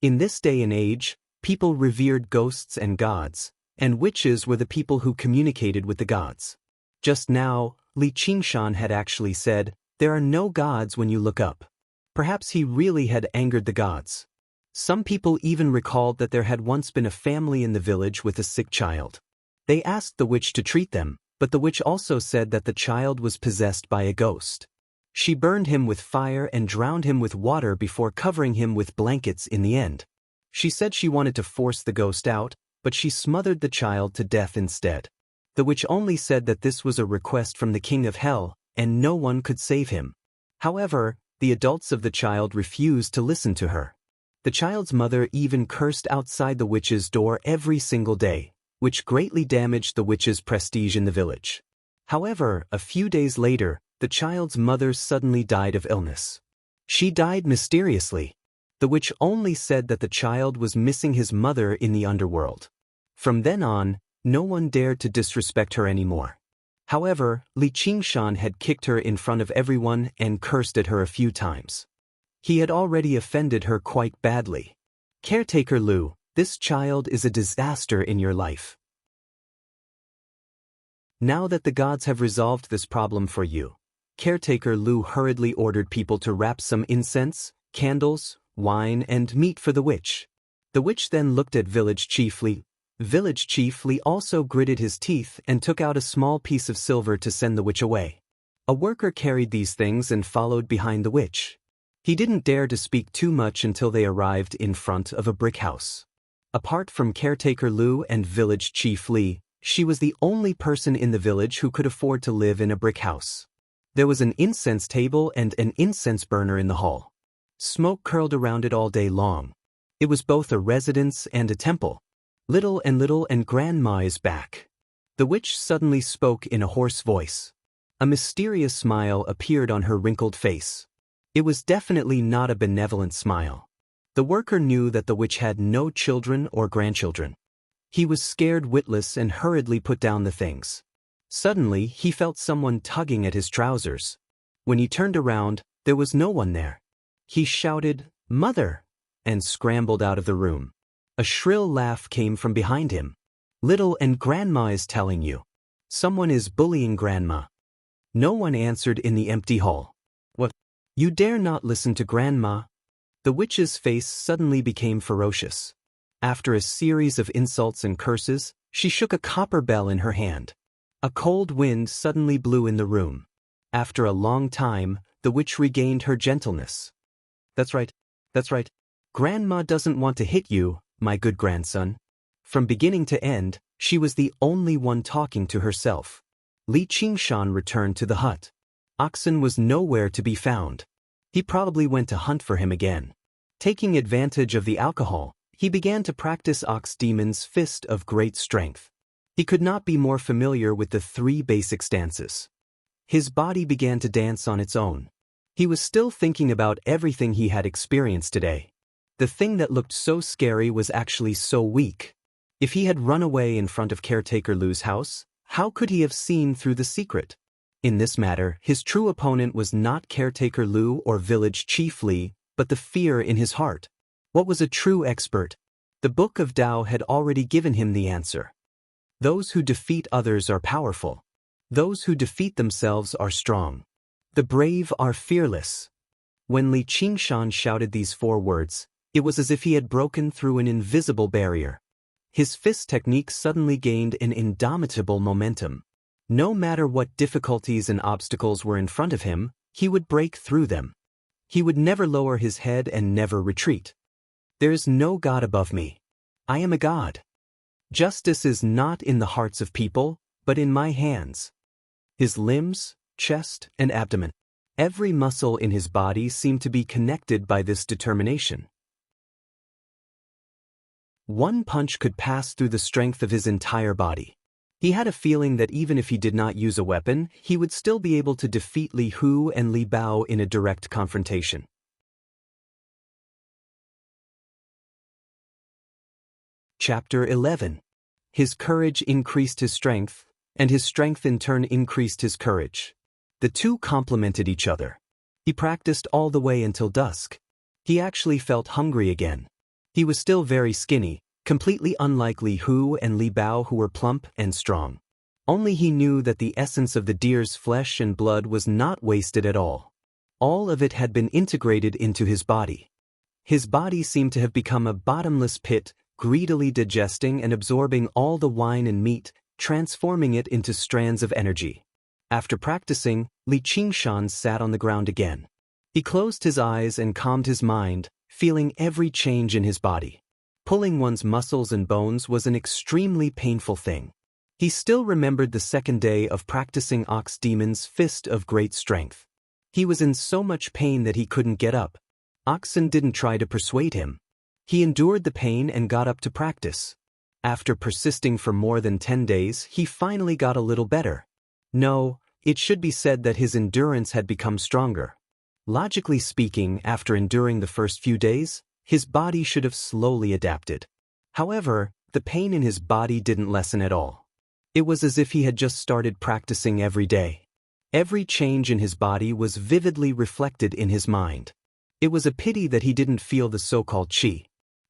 In this day and age, people revered ghosts and gods, and witches were the people who communicated with the gods. Just now, Li Qingshan had actually said, "There are no gods when you look up." Perhaps he really had angered the gods. Some people even recalled that there had once been a family in the village with a sick child. They asked the witch to treat them, but the witch also said that the child was possessed by a ghost. She burned him with fire and drowned him with water before covering him with blankets in the end. She said she wanted to force the ghost out, but she smothered the child to death instead. The witch only said that this was a request from the king of hell, and no one could save him. However, the adults of the child refused to listen to her. The child's mother even cursed outside the witch's door every single day, which greatly damaged the witch's prestige in the village. However, a few days later, the child's mother suddenly died of illness. She died mysteriously. The witch only said that the child was missing his mother in the underworld. From then on, no one dared to disrespect her anymore. However, Li Qingshan had kicked her in front of everyone and cursed at her a few times. He had already offended her quite badly. "Caretaker Lu, this child is a disaster in your life. Now that the gods have resolved this problem for you," Caretaker Lu hurriedly ordered people to wrap some incense, candles, wine, and meat for the witch. The witch then looked at Village Chief Li. Village Chief Li also gritted his teeth and took out a small piece of silver to send the witch away. A worker carried these things and followed behind the witch. He didn't dare to speak too much until they arrived in front of a brick house. Apart from Caretaker Lu and Village Chief Li, she was the only person in the village who could afford to live in a brick house. There was an incense table and an incense burner in the hall. Smoke curled around it all day long. It was both a residence and a temple. Little and Grandma is back." The witch suddenly spoke in a hoarse voice. A mysterious smile appeared on her wrinkled face. It was definitely not a benevolent smile. The worker knew that the witch had no children or grandchildren. He was scared witless and hurriedly put down the things. Suddenly, he felt someone tugging at his trousers. When he turned around, there was no one there. He shouted, "Mother!" and scrambled out of the room. A shrill laugh came from behind him. "Little and Grandma is telling you. Someone is bullying Grandma." No one answered in the empty hall. What? You dare not listen to Grandma? The witch's face suddenly became ferocious. After a series of insults and curses, she shook a copper bell in her hand. A cold wind suddenly blew in the room. After a long time, the witch regained her gentleness. That's right. Grandma doesn't want to hit you, my good grandson. From beginning to end, she was the only one talking to herself. Li Qingshan returned to the hut. Oxen was nowhere to be found. He probably went to hunt for him again. Taking advantage of the alcohol, he began to practice Ox Demon's Fist of Great Strength. He could not be more familiar with the 3 basic stances. His body began to dance on its own. He was still thinking about everything he had experienced today. The thing that looked so scary was actually so weak. If he had run away in front of Caretaker Lu's house, how could he have seen through the secret? In this matter, his true opponent was not Caretaker Lu or Village Chief Li, but the fear in his heart. What was a true expert? The Book of Tao had already given him the answer. Those who defeat others are powerful. Those who defeat themselves are strong. The brave are fearless. When Li Qingshan shouted these 4 words, it was as if he had broken through an invisible barrier. His fist technique suddenly gained an indomitable momentum. No matter what difficulties and obstacles were in front of him, he would break through them. He would never lower his head and never retreat. There is no God above me. I am a god. Justice is not in the hearts of people, but in my hands. His limbs, chest, and abdomen. Every muscle in his body seemed to be connected by this determination. One punch could pass through the strength of his entire body. He had a feeling that even if he did not use a weapon, he would still be able to defeat Li Hu and Li Bao in a direct confrontation. Chapter 11. His courage increased his strength, and his strength in turn increased his courage. The 2 complemented each other. He practiced all the way until dusk. He actually felt hungry again. He was still very skinny, completely unlike Li Hu and Li Bao, who were plump and strong. Only he knew that the essence of the deer's flesh and blood was not wasted at all. All of it had been integrated into his body. His body seemed to have become a bottomless pit, greedily digesting and absorbing all the wine and meat, transforming it into strands of energy. After practicing, Li Qingshan sat on the ground again. He closed his eyes and calmed his mind, feeling every change in his body. Pulling one's muscles and bones was an extremely painful thing. He still remembered the 2nd day of practicing Ox Demon's Fist of Great Strength. He was in so much pain that he couldn't get up. Oxen didn't try to persuade him. He endured the pain and got up to practice. After persisting for more than 10 days, he finally got a little better. No, it should be said that his endurance had become stronger. Logically speaking, after enduring the first few days, his body should have slowly adapted. However, the pain in his body didn't lessen at all. It was as if he had just started practicing every day. Every change in his body was vividly reflected in his mind. It was a pity that he didn't feel the so-called qi.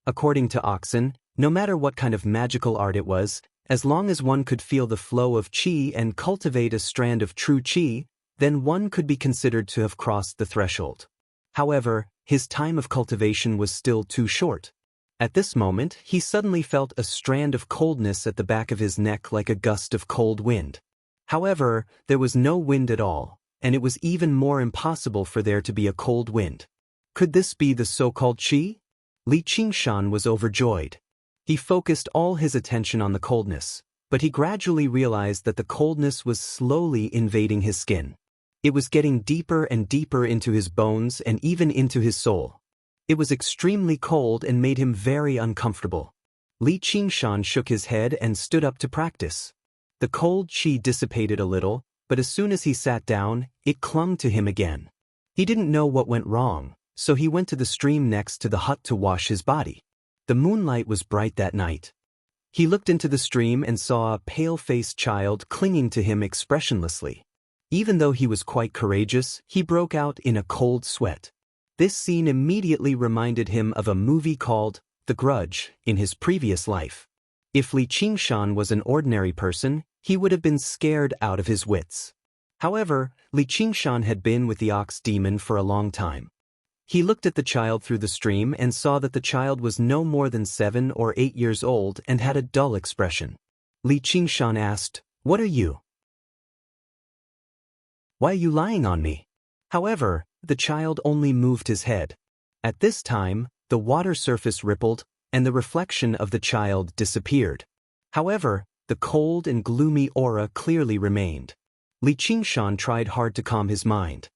According to Oxen, no matter what kind of magical art it was, as long as one could feel the flow of qi and cultivate a strand of true qi, then one could be considered to have crossed the threshold. However, his time of cultivation was still too short. At this moment, he suddenly felt a strand of coldness at the back of his neck like a gust of cold wind. However, there was no wind at all, and it was even more impossible for there to be a cold wind. Could this be the so-called qi? Li Qingshan was overjoyed. He focused all his attention on the coldness, but he gradually realized that the coldness was slowly invading his skin. It was getting deeper and deeper into his bones and even into his soul. It was extremely cold and made him very uncomfortable. Li Qingshan shook his head and stood up to practice. The cold qi dissipated a little, but as soon as he sat down, it clung to him again. He didn't know what went wrong, so he went to the stream next to the hut to wash his body. The moonlight was bright that night. He looked into the stream and saw a pale-faced child clinging to him expressionlessly. Even though he was quite courageous, he broke out in a cold sweat. This scene immediately reminded him of a movie called The Grudge in his previous life. If Li Qingshan was an ordinary person, he would have been scared out of his wits. However, Li Qingshan had been with the ox demon for a long time. He looked at the child through the stream and saw that the child was no more than 7 or 8 years old and had a dull expression. Li Qingshan asked, "What are you? Why are you lying on me?" However, the child only moved his head. At this time, the water surface rippled, and the reflection of the child disappeared. However, the cold and gloomy aura clearly remained. Li Qingshan tried hard to calm his mind.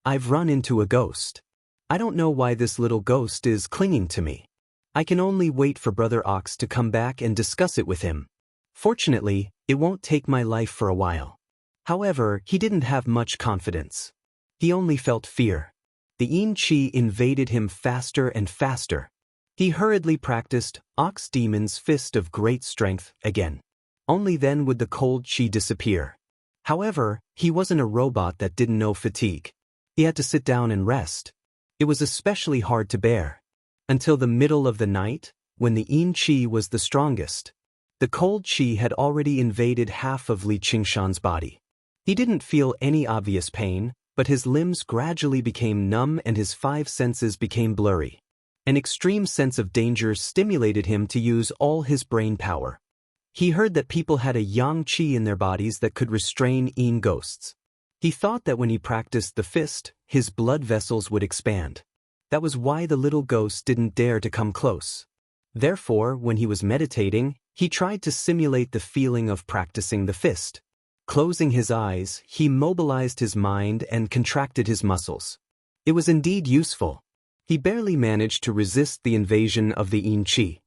"I've run into a ghost. I don't know why this little ghost is clinging to me. I can only wait for Brother Ox to come back and discuss it with him. Fortunately, it won't take my life for a while." However, he didn't have much confidence. He only felt fear. The Yin Qi invaded him faster and faster. He hurriedly practiced Ox Demon's Fist of Great Strength again. Only then would the cold Qi disappear. However, he wasn't a robot that didn't know fatigue. He had to sit down and rest. It was especially hard to bear. Until the middle of the night, when the Yin Qi was the strongest. The cold Qi had already invaded half of Li Qingshan's body. He didn't feel any obvious pain, but his limbs gradually became numb and his 5 senses became blurry. An extreme sense of danger stimulated him to use all his brain power. He heard that people had a yang qi in their bodies that could restrain Yin ghosts. He thought that when he practiced the fist, his blood vessels would expand. That was why the little ghost didn't dare to come close. Therefore, when he was meditating, he tried to simulate the feeling of practicing the fist. Closing his eyes, he mobilized his mind and contracted his muscles. It was indeed useful. He barely managed to resist the invasion of the Yin Qi.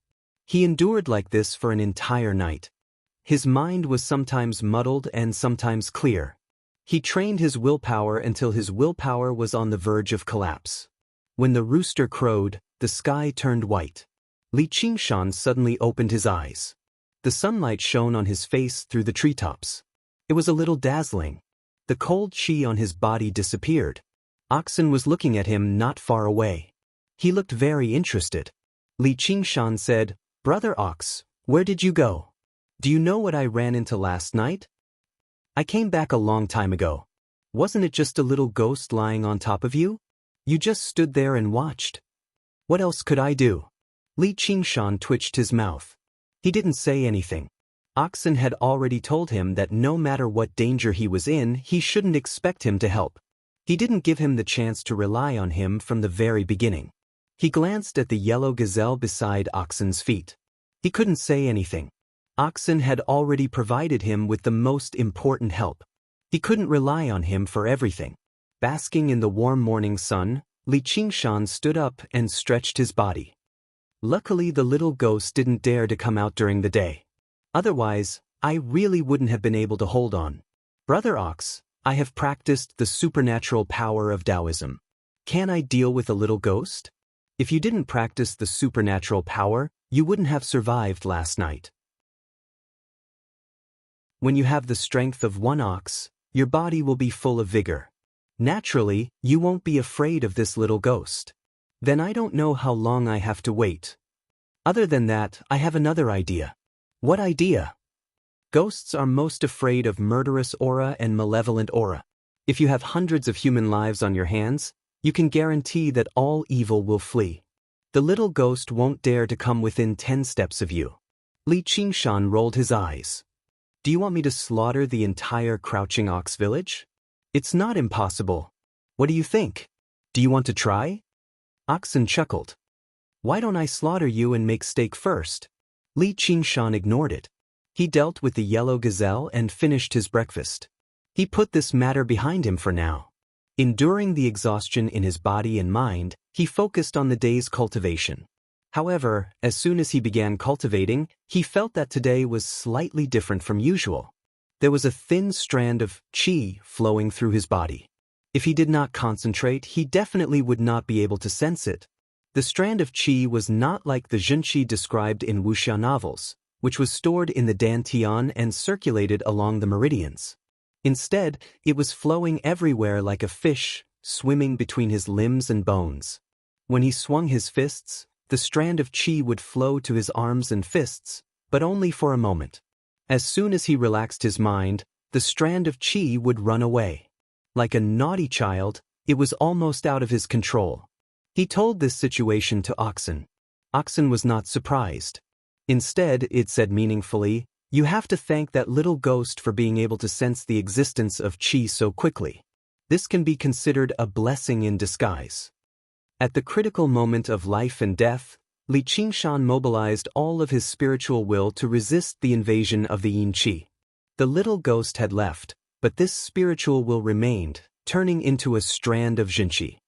He endured like this for an entire night. His mind was sometimes muddled and sometimes clear. He trained his willpower until his willpower was on the verge of collapse. When the rooster crowed, the sky turned white. Li Qingshan suddenly opened his eyes. The sunlight shone on his face through the treetops. It was a little dazzling. The cold qi on his body disappeared. Oxen was looking at him not far away. He looked very interested. Li Qingshan said, "Brother Ox, where did you go? Do you know what I ran into last night? I came back a long time ago. Wasn't it just a little ghost lying on top of you? You just stood there and watched. What else could I do?" Li Qingshan twitched his mouth. He didn't say anything. Oxen had already told him that no matter what danger he was in, he shouldn't expect him to help. He didn't give him the chance to rely on him from the very beginning. He glanced at the yellow gazelle beside Oxen's feet. He couldn't say anything. Oxen had already provided him with the most important help. He couldn't rely on him for everything. Basking in the warm morning sun, Li Qingshan stood up and stretched his body. Luckily, the little ghost didn't dare to come out during the day. Otherwise, I really wouldn't have been able to hold on. Brother Ox, I have practiced the supernatural power of Taoism. Can I deal with a little ghost? If you didn't practice the supernatural power, you wouldn't have survived last night. When you have the strength of one ox, your body will be full of vigor. Naturally, you won't be afraid of this little ghost. Then I don't know how long I have to wait. Other than that, I have another idea. What idea? Ghosts are most afraid of murderous aura and malevolent aura. If you have hundreds of human lives on your hands, you can guarantee that all evil will flee. The little ghost won't dare to come within 10 steps of you. Li Qingshan rolled his eyes. Do you want me to slaughter the entire Crouching Ox village? It's not impossible. What do you think? Do you want to try? Oxen chuckled. Why don't I slaughter you and make steak first? Li Qingshan ignored it. He dealt with the yellow gazelle and finished his breakfast. He put this matter behind him for now. Enduring the exhaustion in his body and mind, he focused on the day's cultivation. However, as soon as he began cultivating, he felt that today was slightly different from usual. There was a thin strand of qi flowing through his body. If he did not concentrate, he definitely would not be able to sense it. The strand of qi was not like the zhenqi described in wuxia novels, which was stored in the dantian and circulated along the meridians. Instead, it was flowing everywhere like a fish, swimming between his limbs and bones. When he swung his fists, the strand of qi would flow to his arms and fists, but only for a moment. As soon as he relaxed his mind, the strand of qi would run away. Like a naughty child, it was almost out of his control. He told this situation to Oxen. Oxen was not surprised. Instead, it said meaningfully, "You have to thank that little ghost for being able to sense the existence of qi so quickly. This can be considered a blessing in disguise." At the critical moment of life and death, Li Qingshan mobilized all of his spiritual will to resist the invasion of the yin qi. The little ghost had left, but this spiritual will remained, turning into a strand of jinqi.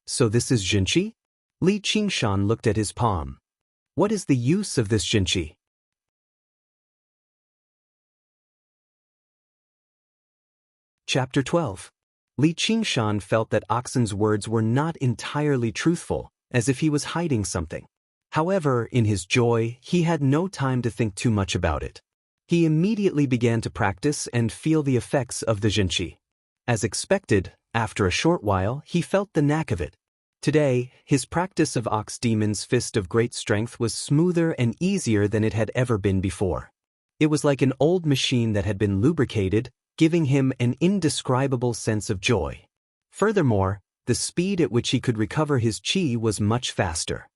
So this is jinqi? Li Qingshan looked at his palm. What is the use of this jinqi? Chapter 12. Li Qingshan felt that Oxen's words were not entirely truthful, as if he was hiding something. However, in his joy, he had no time to think too much about it. He immediately began to practice and feel the effects of the jinqi. As expected, after a short while, he felt the knack of it. Today, his practice of Ox Demon's Fist of Great Strength was smoother and easier than it had ever been before. It was like an old machine that had been lubricated, giving him an indescribable sense of joy. Furthermore, the speed at which he could recover his qi was much faster.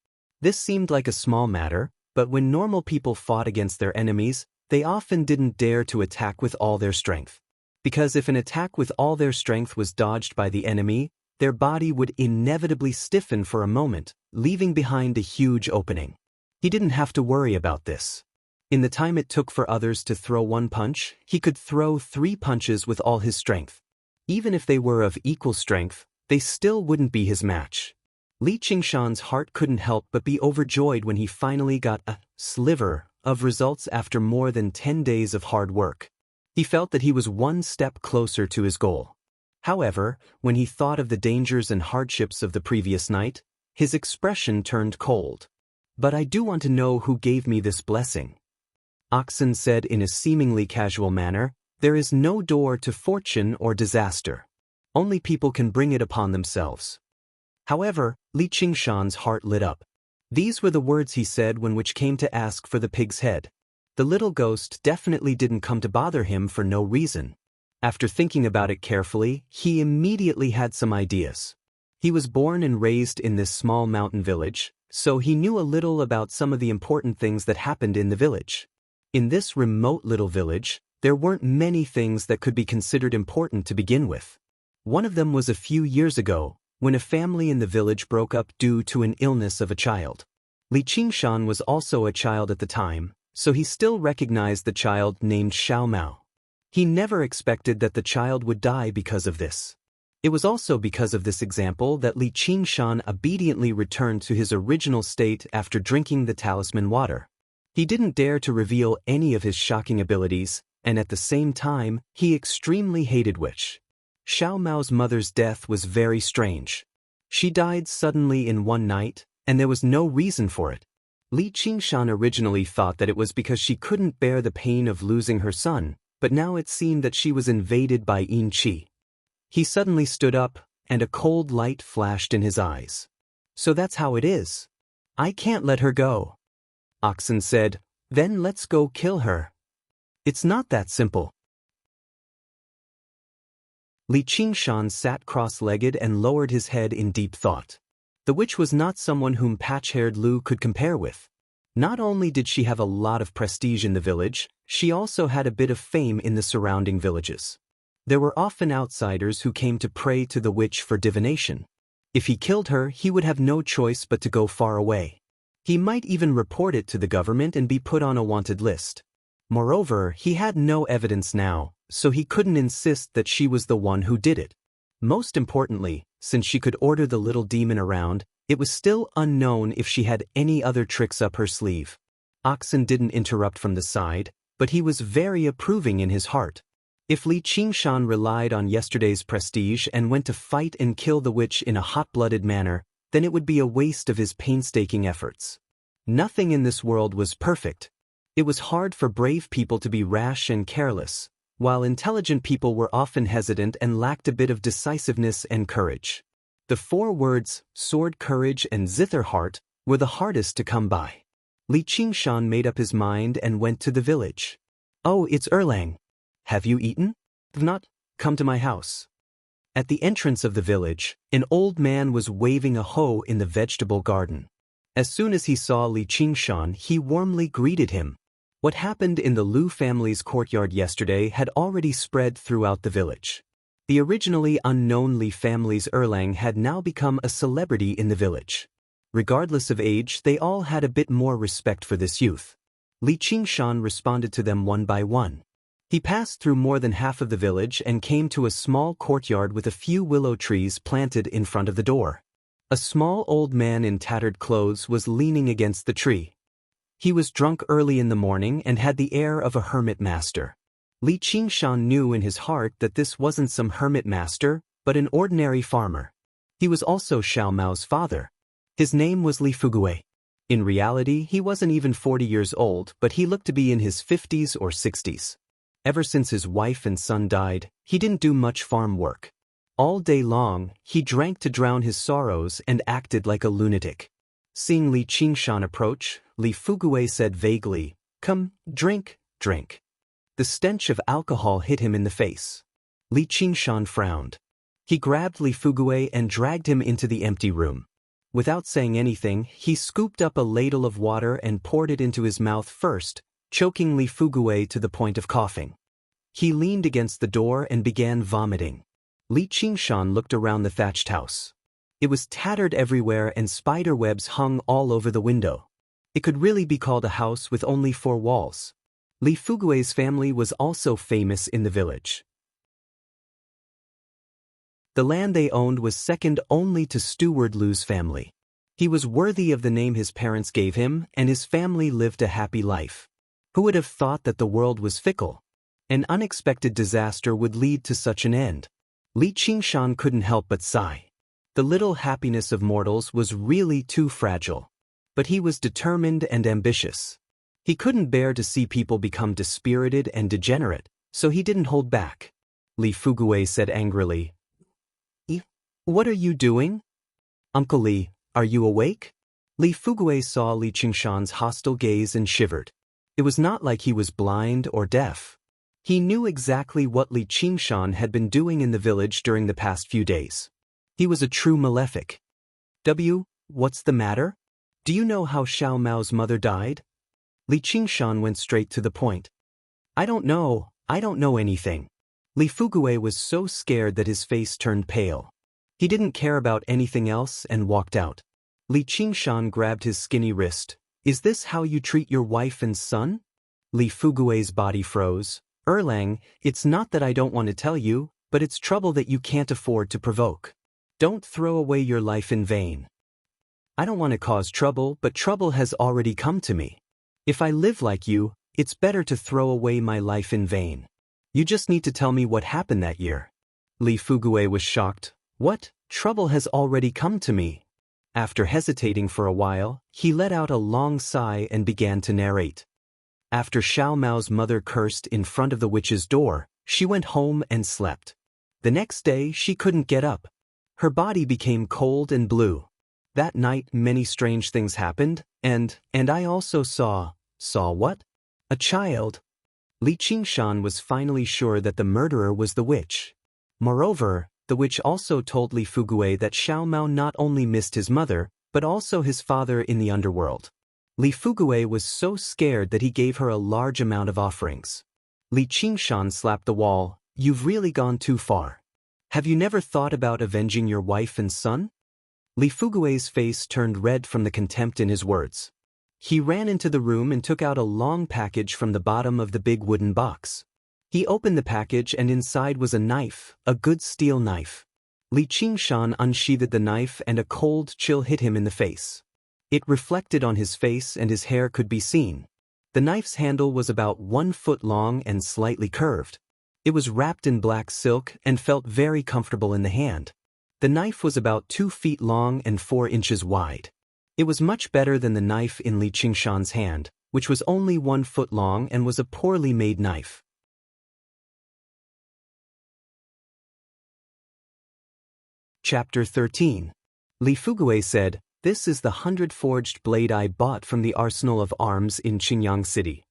This seemed like a small matter, but when normal people fought against their enemies, they often didn't dare to attack with all their strength. Because if an attack with all their strength was dodged by the enemy, their body would inevitably stiffen for a moment, leaving behind a huge opening. He didn't have to worry about this. In the time it took for others to throw one punch, he could throw 3 punches with all his strength. Even if they were of equal strength, they still wouldn't be his match. Li Qingshan's heart couldn't help but be overjoyed when he finally got a sliver of results after more than 10 days of hard work. He felt that he was one step closer to his goal. However, when he thought of the dangers and hardships of the previous night, his expression turned cold. "But I do want to know who gave me this blessing." Oxen said in a seemingly casual manner, "There is no door to fortune or disaster. Only people can bring it upon themselves." However, Li Qingshan's heart lit up. These were the words he said when which came to ask for the pig's head. The little ghost definitely didn't come to bother him for no reason. After thinking about it carefully, he immediately had some ideas. He was born and raised in this small mountain village, so he knew a little about some of the important things that happened in the village. In this remote little village, there weren't many things that could be considered important to begin with. One of them was a few years ago, when a family in the village broke up due to an illness of a child. Li Qingshan was also a child at the time, so he still recognized the child named Xiao Mao. He never expected that the child would die because of this. It was also because of this example that Li Qingshan obediently returned to his original state after drinking the talisman water. He didn't dare to reveal any of his shocking abilities, and at the same time, he extremely hated witch. Xiao Mao's mother's death was very strange. She died suddenly in one night, and there was no reason for it. Li Qingshan originally thought that it was because she couldn't bear the pain of losing her son, but now it seemed that she was invaded by yin qi. He suddenly stood up, and a cold light flashed in his eyes. "So that's how it is. I can't let her go." Oxen said, "Then let's go kill her." "It's not that simple." Li Qingshan sat cross-legged and lowered his head in deep thought. The witch was not someone whom patch-haired Lu could compare with. Not only did she have a lot of prestige in the village, she also had a bit of fame in the surrounding villages. There were often outsiders who came to pray to the witch for divination. If he killed her, he would have no choice but to go far away. He might even report it to the government and be put on a wanted list. Moreover, he had no evidence now, so he couldn't insist that she was the one who did it. Most importantly, since she could order the little demon around, it was still unknown if she had any other tricks up her sleeve. Oxen didn't interrupt from the side, but he was very approving in his heart. If Li Qingshan relied on yesterday's prestige and went to fight and kill the witch in a hot-blooded manner, then it would be a waste of his painstaking efforts. Nothing in this world was perfect. It was hard for brave people to be rash and careless, while intelligent people were often hesitant and lacked a bit of decisiveness and courage. The 4 words, sword courage and zither heart, were the hardest to come by. Li Qingshan made up his mind and went to the village. "Oh, it's Erlang. Have you eaten?" Not, come to my house. At the entrance of the village, an old man was waving a hoe in the vegetable garden. As soon as he saw Li Qingshan, he warmly greeted him. What happened in the Lu family's courtyard yesterday had already spread throughout the village. The originally unknown Li family's Erlang had now become a celebrity in the village. Regardless of age, they all had a bit more respect for this youth. Li Qingshan responded to them one by one. He passed through more than half of the village and came to a small courtyard with a few willow trees planted in front of the door. A small old man in tattered clothes was leaning against the tree. He was drunk early in the morning and had the air of a hermit master. Li Qingshan knew in his heart that this wasn't some hermit master, but an ordinary farmer. He was also Xiao Mao's father. His name was Li Fugue. In reality, he wasn't even 40 years old, but he looked to be in his 50s or 60s. Ever since his wife and son died, he didn't do much farm work. All day long, he drank to drown his sorrows and acted like a lunatic. Seeing Li Qingshan approach, Li Fugue said vaguely, "Come, drink, drink." The stench of alcohol hit him in the face. Li Qingshan frowned. He grabbed Li Fugue and dragged him into the empty room. Without saying anything, he scooped up a ladle of water and poured it into his mouth first, choking Li Fugue to the point of coughing. He leaned against the door and began vomiting. Li Qingshan looked around the thatched house. It was tattered everywhere and spider webs hung all over the window. It could really be called a house with only 4 walls. Li Fugue's family was also famous in the village. The land they owned was second only to Steward Lu's family. He was worthy of the name his parents gave him, and his family lived a happy life. Who would have thought that the world was fickle? An unexpected disaster would lead to such an end. Li Qingshan couldn't help but sigh. The little happiness of mortals was really too fragile. But he was determined and ambitious. He couldn't bear to see people become dispirited and degenerate, so he didn't hold back. Li Fugue said angrily, "What are you doing? Uncle Li, are you awake?" Li Fugue saw Li Qingshan's hostile gaze and shivered. It was not like he was blind or deaf. He knew exactly what Li Qingshan had been doing in the village during the past few days. He was a true malefic. What's the matter? Do you know how Xiao Mao's mother died? Li Qingshan went straight to the point. I don't know anything. Li Fugue was so scared that his face turned pale. He didn't care about anything else and walked out. Li Qingshan grabbed his skinny wrist. Is this how you treat your wife and son? Li Fugue's body froze. Erlang, it's not that I don't want to tell you, but it's trouble that you can't afford to provoke. Don't throw away your life in vain. I don't want to cause trouble, but trouble has already come to me. If I live like you, it's better to throw away my life in vain. You just need to tell me what happened that year. Li Fugue was shocked. What? Trouble has already come to me. After hesitating for a while, he let out a long sigh and began to narrate. After Xiao Mao's mother cursed in front of the witch's door, she went home and slept. The next day, she couldn't get up. Her body became cold and blue. That night, many strange things happened, and I also saw what? A child. Li Qingshan was finally sure that the murderer was the witch. Moreover, the witch also told Li Fugue that Xiao Mao not only missed his mother, but also his father in the underworld. Li Fugue was so scared that he gave her a large amount of offerings. Li Qingshan slapped the wall. You've really gone too far. Have you never thought about avenging your wife and son? Li Fugue's face turned red from the contempt in his words. He ran into the room and took out a long package from the bottom of the big wooden box. He opened the package and inside was a knife, a good steel knife. Li Qingshan unsheathed the knife and a cold chill hit him in the face. It reflected on his face and his hair could be seen. The knife's handle was about 1 foot long and slightly curved. It was wrapped in black silk and felt very comfortable in the hand. The knife was about 2 feet long and 4 inches wide. It was much better than the knife in Li Qingshan's hand, which was only 1 foot long and was a poorly made knife. Chapter 13. Li Fugue said, "This is the 100-forged blade I bought from the arsenal of arms in Qingyang City."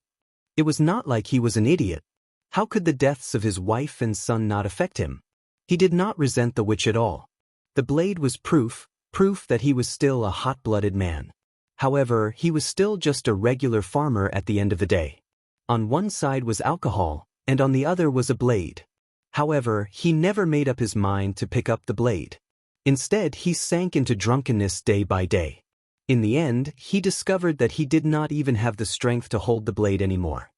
It was not like he was an idiot. How could the deaths of his wife and son not affect him? He did not resent the witch at all. The blade was proof that he was still a hot-blooded man. However, he was still just a regular farmer at the end of the day. On one side was alcohol, and on the other was a blade. However, he never made up his mind to pick up the blade. Instead, he sank into drunkenness day by day. In the end, he discovered that he did not even have the strength to hold the blade anymore.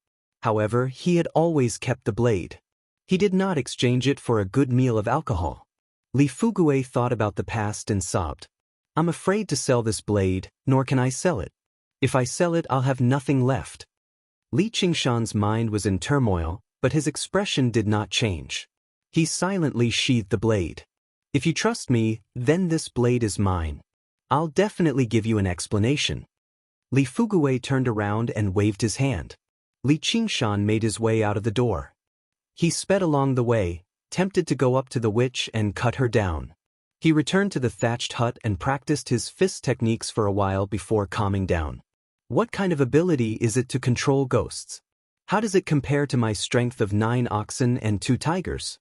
However, he had always kept the blade. He did not exchange it for a good meal of alcohol. Li Fugui thought about the past and sobbed. I'm afraid to sell this blade, nor can I sell it. If I sell it, I'll have nothing left. Li Qingshan's mind was in turmoil, but his expression did not change. He silently sheathed the blade. If you trust me, then this blade is mine. I'll definitely give you an explanation. Li Fugui turned around and waved his hand. Li Qingshan made his way out of the door. He sped along the way, tempted to go up to the witch and cut her down. He returned to the thatched hut and practiced his fist techniques for a while before calming down. What kind of ability is it to control ghosts? How does it compare to my strength of 9 oxen and 2 tigers?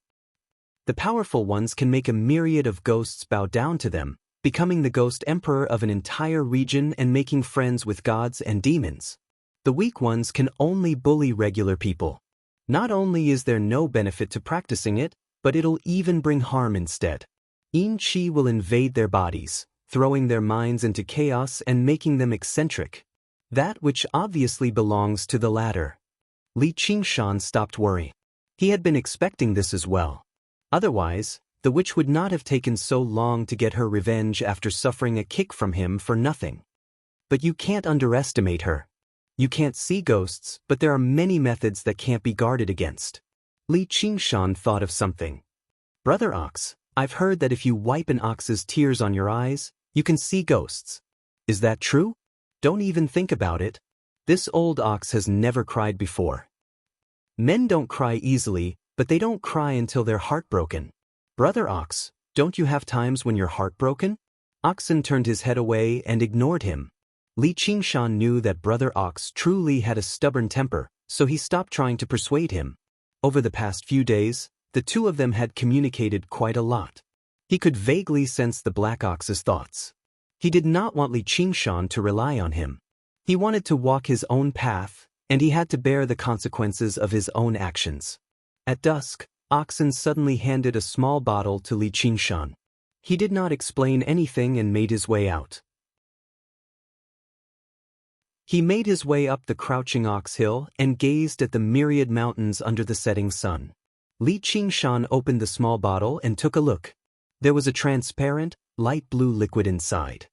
The powerful ones can make a myriad of ghosts bow down to them, becoming the ghost emperor of an entire region and making friends with gods and demons. The weak ones can only bully regular people. Not only is there no benefit to practicing it, but it'll even bring harm instead. Yin Qi will invade their bodies, throwing their minds into chaos and making them eccentric. That which obviously belongs to the latter. Li Qingshan stopped worrying. He had been expecting this as well. Otherwise, the witch would not have taken so long to get her revenge after suffering a kick from him for nothing. But you can't underestimate her. You can't see ghosts, but there are many methods that can't be guarded against. Li Qingshan thought of something. Brother Ox, I've heard that if you wipe an ox's tears on your eyes, you can see ghosts. Is that true? Don't even think about it. This old ox has never cried before. Men don't cry easily, but they don't cry until they're heartbroken. Brother Ox, don't you have times when you're heartbroken? Oxen turned his head away and ignored him. Li Qingshan knew that Brother Ox truly had a stubborn temper, so he stopped trying to persuade him. Over the past few days, the two of them had communicated quite a lot. He could vaguely sense the Black Ox's thoughts. He did not want Li Qingshan to rely on him. He wanted to walk his own path, and he had to bear the consequences of his own actions. At dusk, Oxen suddenly handed a small bottle to Li Qingshan. He did not explain anything and made his way out. He made his way up the crouching ox hill and gazed at the myriad mountains under the setting sun. Li Qingshan opened the small bottle and took a look. There was a transparent, light blue liquid inside.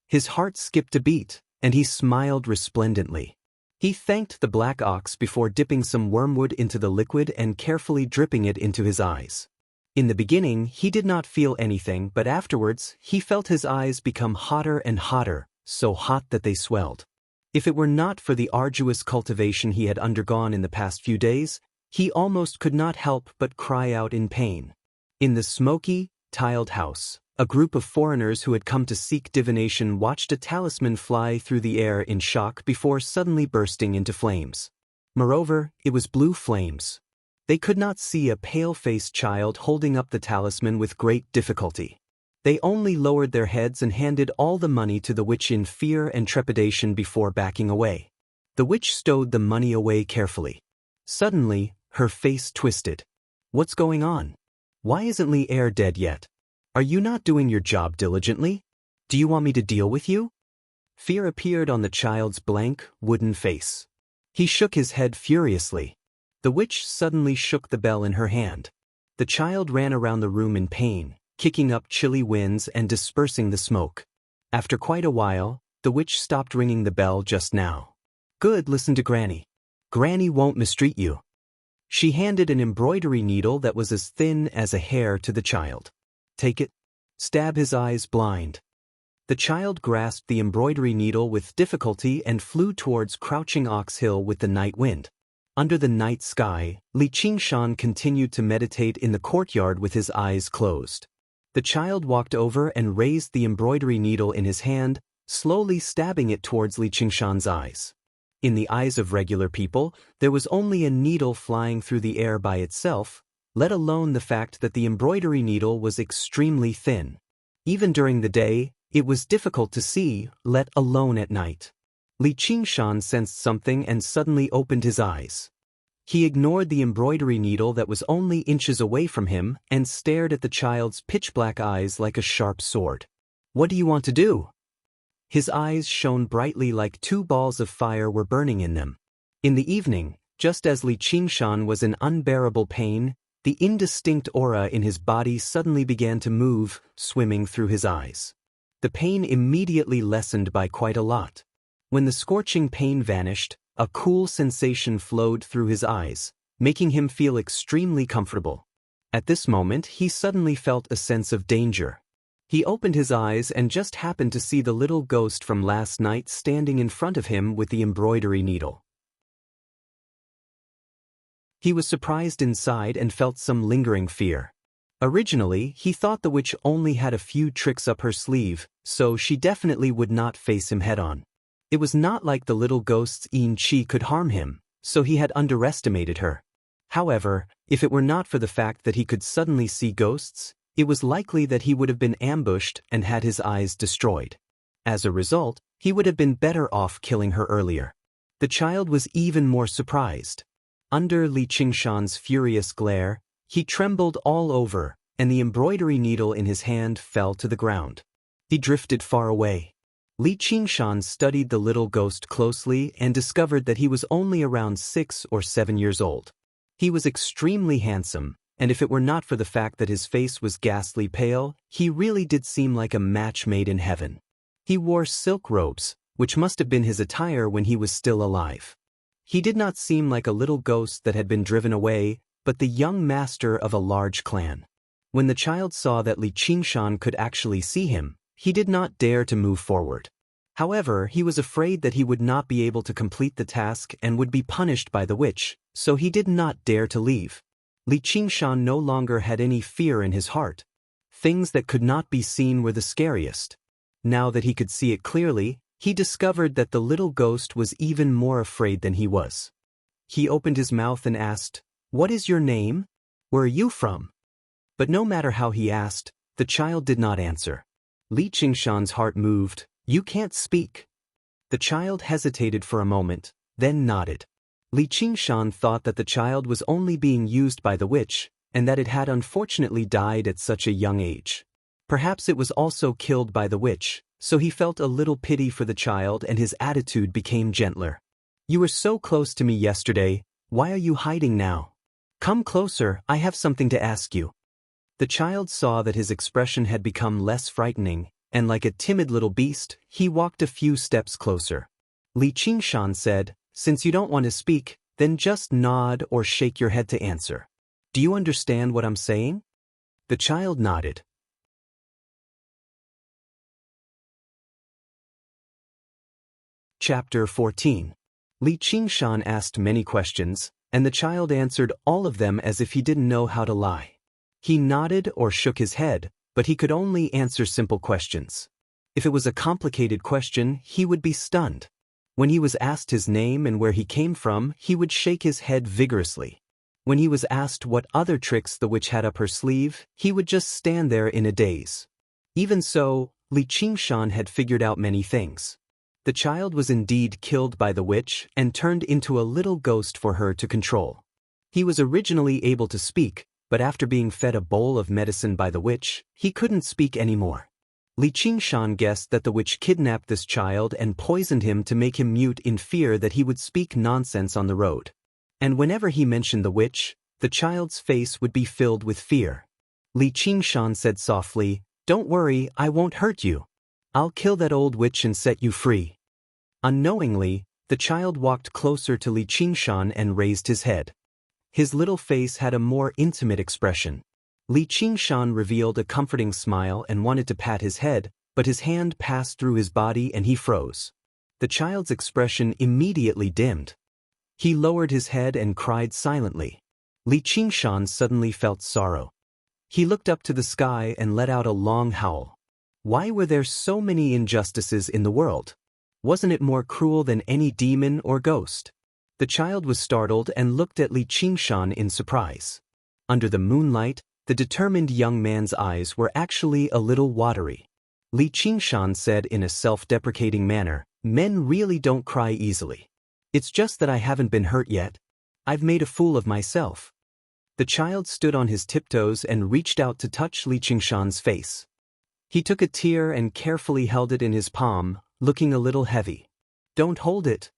His heart skipped a beat, and he smiled resplendently. He thanked the Black Ox before dipping some wormwood into the liquid and carefully dripping it into his eyes. In the beginning, he did not feel anything, but afterwards, he felt his eyes become hotter and hotter, so hot that they swelled. If it were not for the arduous cultivation he had undergone in the past few days, he almost could not help but cry out in pain. In the smoky, tiled house, a group of foreigners who had come to seek divination watched a talisman fly through the air in shock before suddenly bursting into flames. Moreover, it was blue flames. They could not see a pale-faced child holding up the talisman with great difficulty. They only lowered their heads and handed all the money to the witch in fear and trepidation before backing away. The witch stowed the money away carefully. Suddenly, her face twisted. What's going on? Why isn't Li Er dead yet? Are you not doing your job diligently? Do you want me to deal with you? Fear appeared on the child's blank, wooden face. He shook his head furiously. The witch suddenly shook the bell in her hand. The child ran around the room in pain, kicking up chilly winds and dispersing the smoke. After quite a while, the witch stopped ringing the bell just now. Good, listen to Granny. Granny won't mistreat you. She handed an embroidery needle that was as thin as a hair to the child. Take it. Stab his eyes blind. The child grasped the embroidery needle with difficulty and flew towards Crouching Ox Hill with the night wind. Under the night sky, Li Qingshan continued to meditate in the courtyard with his eyes closed. The child walked over and raised the embroidery needle in his hand, slowly stabbing it towards Li Qingshan's eyes. In the eyes of regular people, there was only a needle flying through the air by itself, let alone the fact that the embroidery needle was extremely thin. Even during the day, it was difficult to see, let alone at night. Li Qingshan sensed something and suddenly opened his eyes. He ignored the embroidery needle that was only inches away from him and stared at the child's pitch-black eyes like a sharp sword. "What do you want to do?" His eyes shone brightly like two balls of fire were burning in them. In the evening, just as Li Qingshan was in unbearable pain, the indistinct aura in his body suddenly began to move, swimming through his eyes. The pain immediately lessened by quite a lot. When the scorching pain vanished, a cool sensation flowed through his eyes, making him feel extremely comfortable. At this moment, he suddenly felt a sense of danger. He opened his eyes and just happened to see the little ghost from last night standing in front of him with the embroidery needle. He was surprised inside and felt some lingering fear. Originally, he thought the witch only had a few tricks up her sleeve, so she definitely would not face him head-on. It was not like the little ghost's Yin Qi could harm him, so he had underestimated her. However, if it were not for the fact that he could suddenly see ghosts, it was likely that he would have been ambushed and had his eyes destroyed. As a result, he would have been better off killing her earlier. The child was even more surprised. Under Li Qingshan's furious glare, he trembled all over, and the embroidery needle in his hand fell to the ground. He drifted far away. Li Qingshan studied the little ghost closely and discovered that he was only around 6 or 7 years old. He was extremely handsome, and if it were not for the fact that his face was ghastly pale, he really did seem like a match made in heaven. He wore silk robes, which must have been his attire when he was still alive. He did not seem like a little ghost that had been driven away, but the young master of a large clan. When the child saw that Li Qingshan could actually see him, he did not dare to move forward. However, he was afraid that he would not be able to complete the task and would be punished by the witch, so he did not dare to leave. Li Qingshan no longer had any fear in his heart. Things that could not be seen were the scariest. Now that he could see it clearly, he discovered that the little ghost was even more afraid than he was. He opened his mouth and asked, "What is your name? Where are you from?" But no matter how he asked, the child did not answer. Li Qingshan's heart moved. "You can't speak." The child hesitated for a moment, then nodded. Li Qingshan thought that the child was only being used by the witch, and that it had unfortunately died at such a young age. Perhaps it was also killed by the witch, so he felt a little pity for the child and his attitude became gentler. "You were so close to me yesterday, why are you hiding now? Come closer, I have something to ask you." The child saw that his expression had become less frightening, and like a timid little beast, he walked a few steps closer. Li Qingshan said, "Since you don't want to speak, then just nod or shake your head to answer. Do you understand what I'm saying?" The child nodded. Chapter 14. Li Qingshan asked many questions, and the child answered all of them as if he didn't know how to lie. He nodded or shook his head, but he could only answer simple questions. If it was a complicated question, he would be stunned. When he was asked his name and where he came from, he would shake his head vigorously. When he was asked what other tricks the witch had up her sleeve, he would just stand there in a daze. Even so, Li Qingshan had figured out many things. The child was indeed killed by the witch and turned into a little ghost for her to control. He was originally able to speak, but after being fed a bowl of medicine by the witch, he couldn't speak anymore. Li Qingshan guessed that the witch kidnapped this child and poisoned him to make him mute in fear that he would speak nonsense on the road. And whenever he mentioned the witch, the child's face would be filled with fear. Li Qingshan said softly, "Don't worry, I won't hurt you. I'll kill that old witch and set you free." Unknowingly, the child walked closer to Li Qingshan and raised his head. His little face had a more intimate expression. Li Qingshan revealed a comforting smile and wanted to pat his head, but his hand passed through his body and he froze. The child's expression immediately dimmed. He lowered his head and cried silently. Li Qingshan suddenly felt sorrow. He looked up to the sky and let out a long howl. Why were there so many injustices in the world? Wasn't it more cruel than any demon or ghost? The child was startled and looked at Li Qingshan in surprise. Under the moonlight, the determined young man's eyes were actually a little watery. Li Qingshan said in a self-deprecating manner, "Men really don't cry easily. It's just that I haven't been hurt yet. I've made a fool of myself." The child stood on his tiptoes and reached out to touch Li Qingshan's face. He took a tear and carefully held it in his palm, looking a little heavy. "Don't hold it."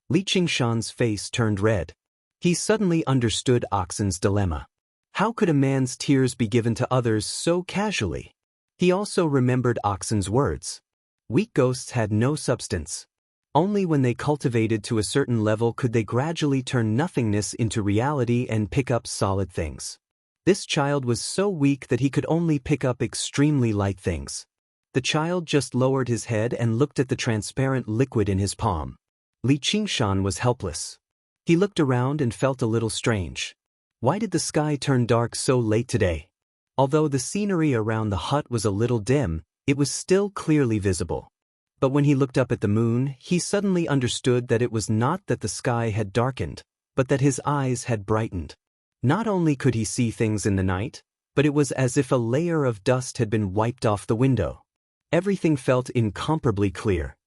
Li Qingshan's face turned red. He suddenly understood Oxen's dilemma. How could a man's tears be given to others so casually? He also remembered Oxen's words. Weak ghosts had no substance. Only when they cultivated to a certain level could they gradually turn nothingness into reality and pick up solid things. This child was so weak that he could only pick up extremely light things. The child just lowered his head and looked at the transparent liquid in his palm. Li Qingshan was helpless. He looked around and felt a little strange. Why did the sky turn dark so late today? Although the scenery around the hut was a little dim, it was still clearly visible. But when he looked up at the moon, he suddenly understood that it was not that the sky had darkened, but that his eyes had brightened. Not only could he see things in the night, but it was as if a layer of dust had been wiped off the window. Everything felt incomparably clear.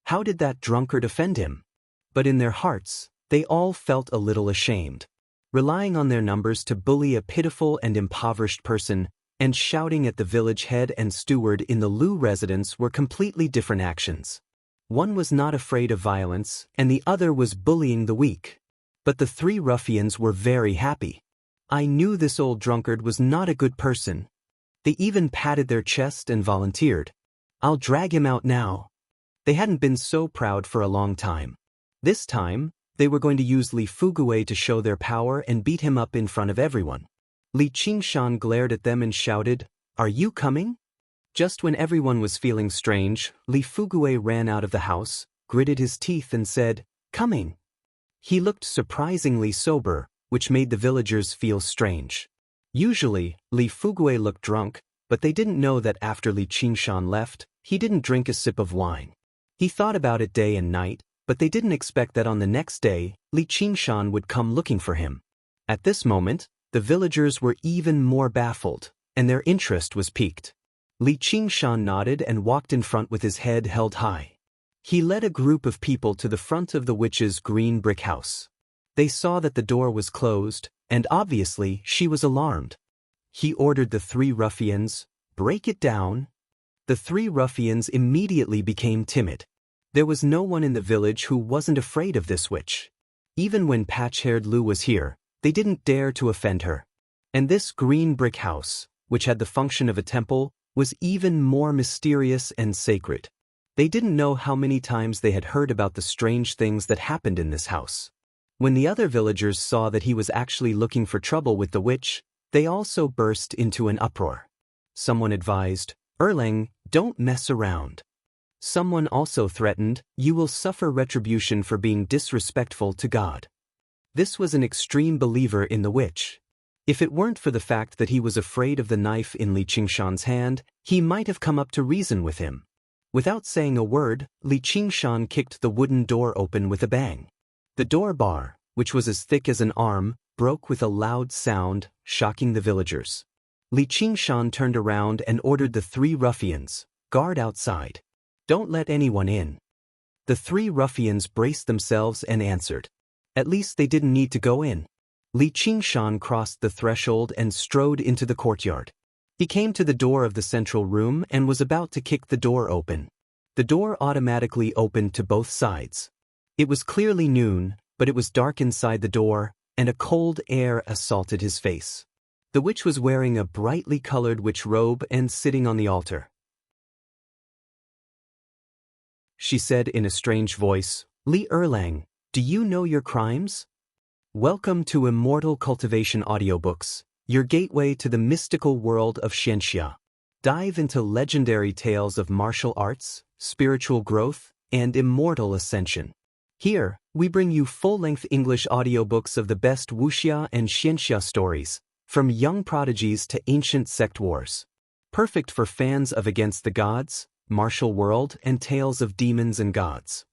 How did that drunkard offend him? But in their hearts, they all felt a little ashamed. Relying on their numbers to bully a pitiful and impoverished person, and shouting at the village head and steward in the Lu residence were completely different actions. One was not afraid of violence, and the other was bullying the weak. But the three ruffians were very happy. I knew this old drunkard was not a good person. They even patted their chest and volunteered. I'll drag him out now. They hadn't been so proud for a long time. This time, they were going to use Li Fuguei to show their power and beat him up in front of everyone. Li Qingshan glared at them and shouted, "Are you coming?" Just when everyone was feeling strange, Li Fuguei ran out of the house, gritted his teeth and said, "Coming." He looked surprisingly sober, which made the villagers feel strange. Usually, Li Fuguei looked drunk, but they didn't know that after Li Qingshan left, he didn't drink a sip of wine. He thought about it day and night, but they didn't expect that on the next day, Li Qingshan would come looking for him. At this moment, the villagers were even more baffled, and their interest was piqued. Li Qingshan nodded and walked in front with his head held high. He led a group of people to the front of the witch's green brick house. They saw that the door was closed, and obviously she was alarmed. He ordered the three ruffians, "Break it down." The three ruffians immediately became timid. There was no one in the village who wasn't afraid of this witch. Even when patch-haired Lu was here, they didn't dare to offend her. And this green brick house, which had the function of a temple, was even more mysterious and sacred. They didn't know how many times they had heard about the strange things that happened in this house. When the other villagers saw that he was actually looking for trouble with the witch, they also burst into an uproar. Someone advised, "Erlang, don't mess around." Someone also threatened, "You will suffer retribution for being disrespectful to God." This was an extreme believer in the witch. If it weren't for the fact that he was afraid of the knife in Li Qingshan's hand, he might have come up to reason with him. Without saying a word, Li Qingshan kicked the wooden door open with a bang. The door bar, which was as thick as an arm, broke with a loud sound, shocking the villagers. Li Qingshan turned around and ordered the three ruffians, "Guard outside. Don't let anyone in." The three ruffians braced themselves and answered. At least they didn't need to go in. Li Qingshan crossed the threshold and strode into the courtyard. He came to the door of the central room and was about to kick the door open. The door automatically opened to both sides. It was clearly noon, but it was dark inside the door, and a cold air assaulted his face. The witch was wearing a brightly colored witch robe and sitting on the altar. She said in a strange voice, "Li Erlang, do you know your crimes? Welcome to Immortal Cultivation Audiobooks, your gateway to the mystical world of Xianxia. Dive into legendary tales of martial arts, spiritual growth, and immortal ascension. Here, we bring you full-length English audiobooks of the best wuxia and xianxia stories, from young prodigies to ancient sect wars. Perfect for fans of Against the Gods, Martial World, and Tales of Demons and Gods.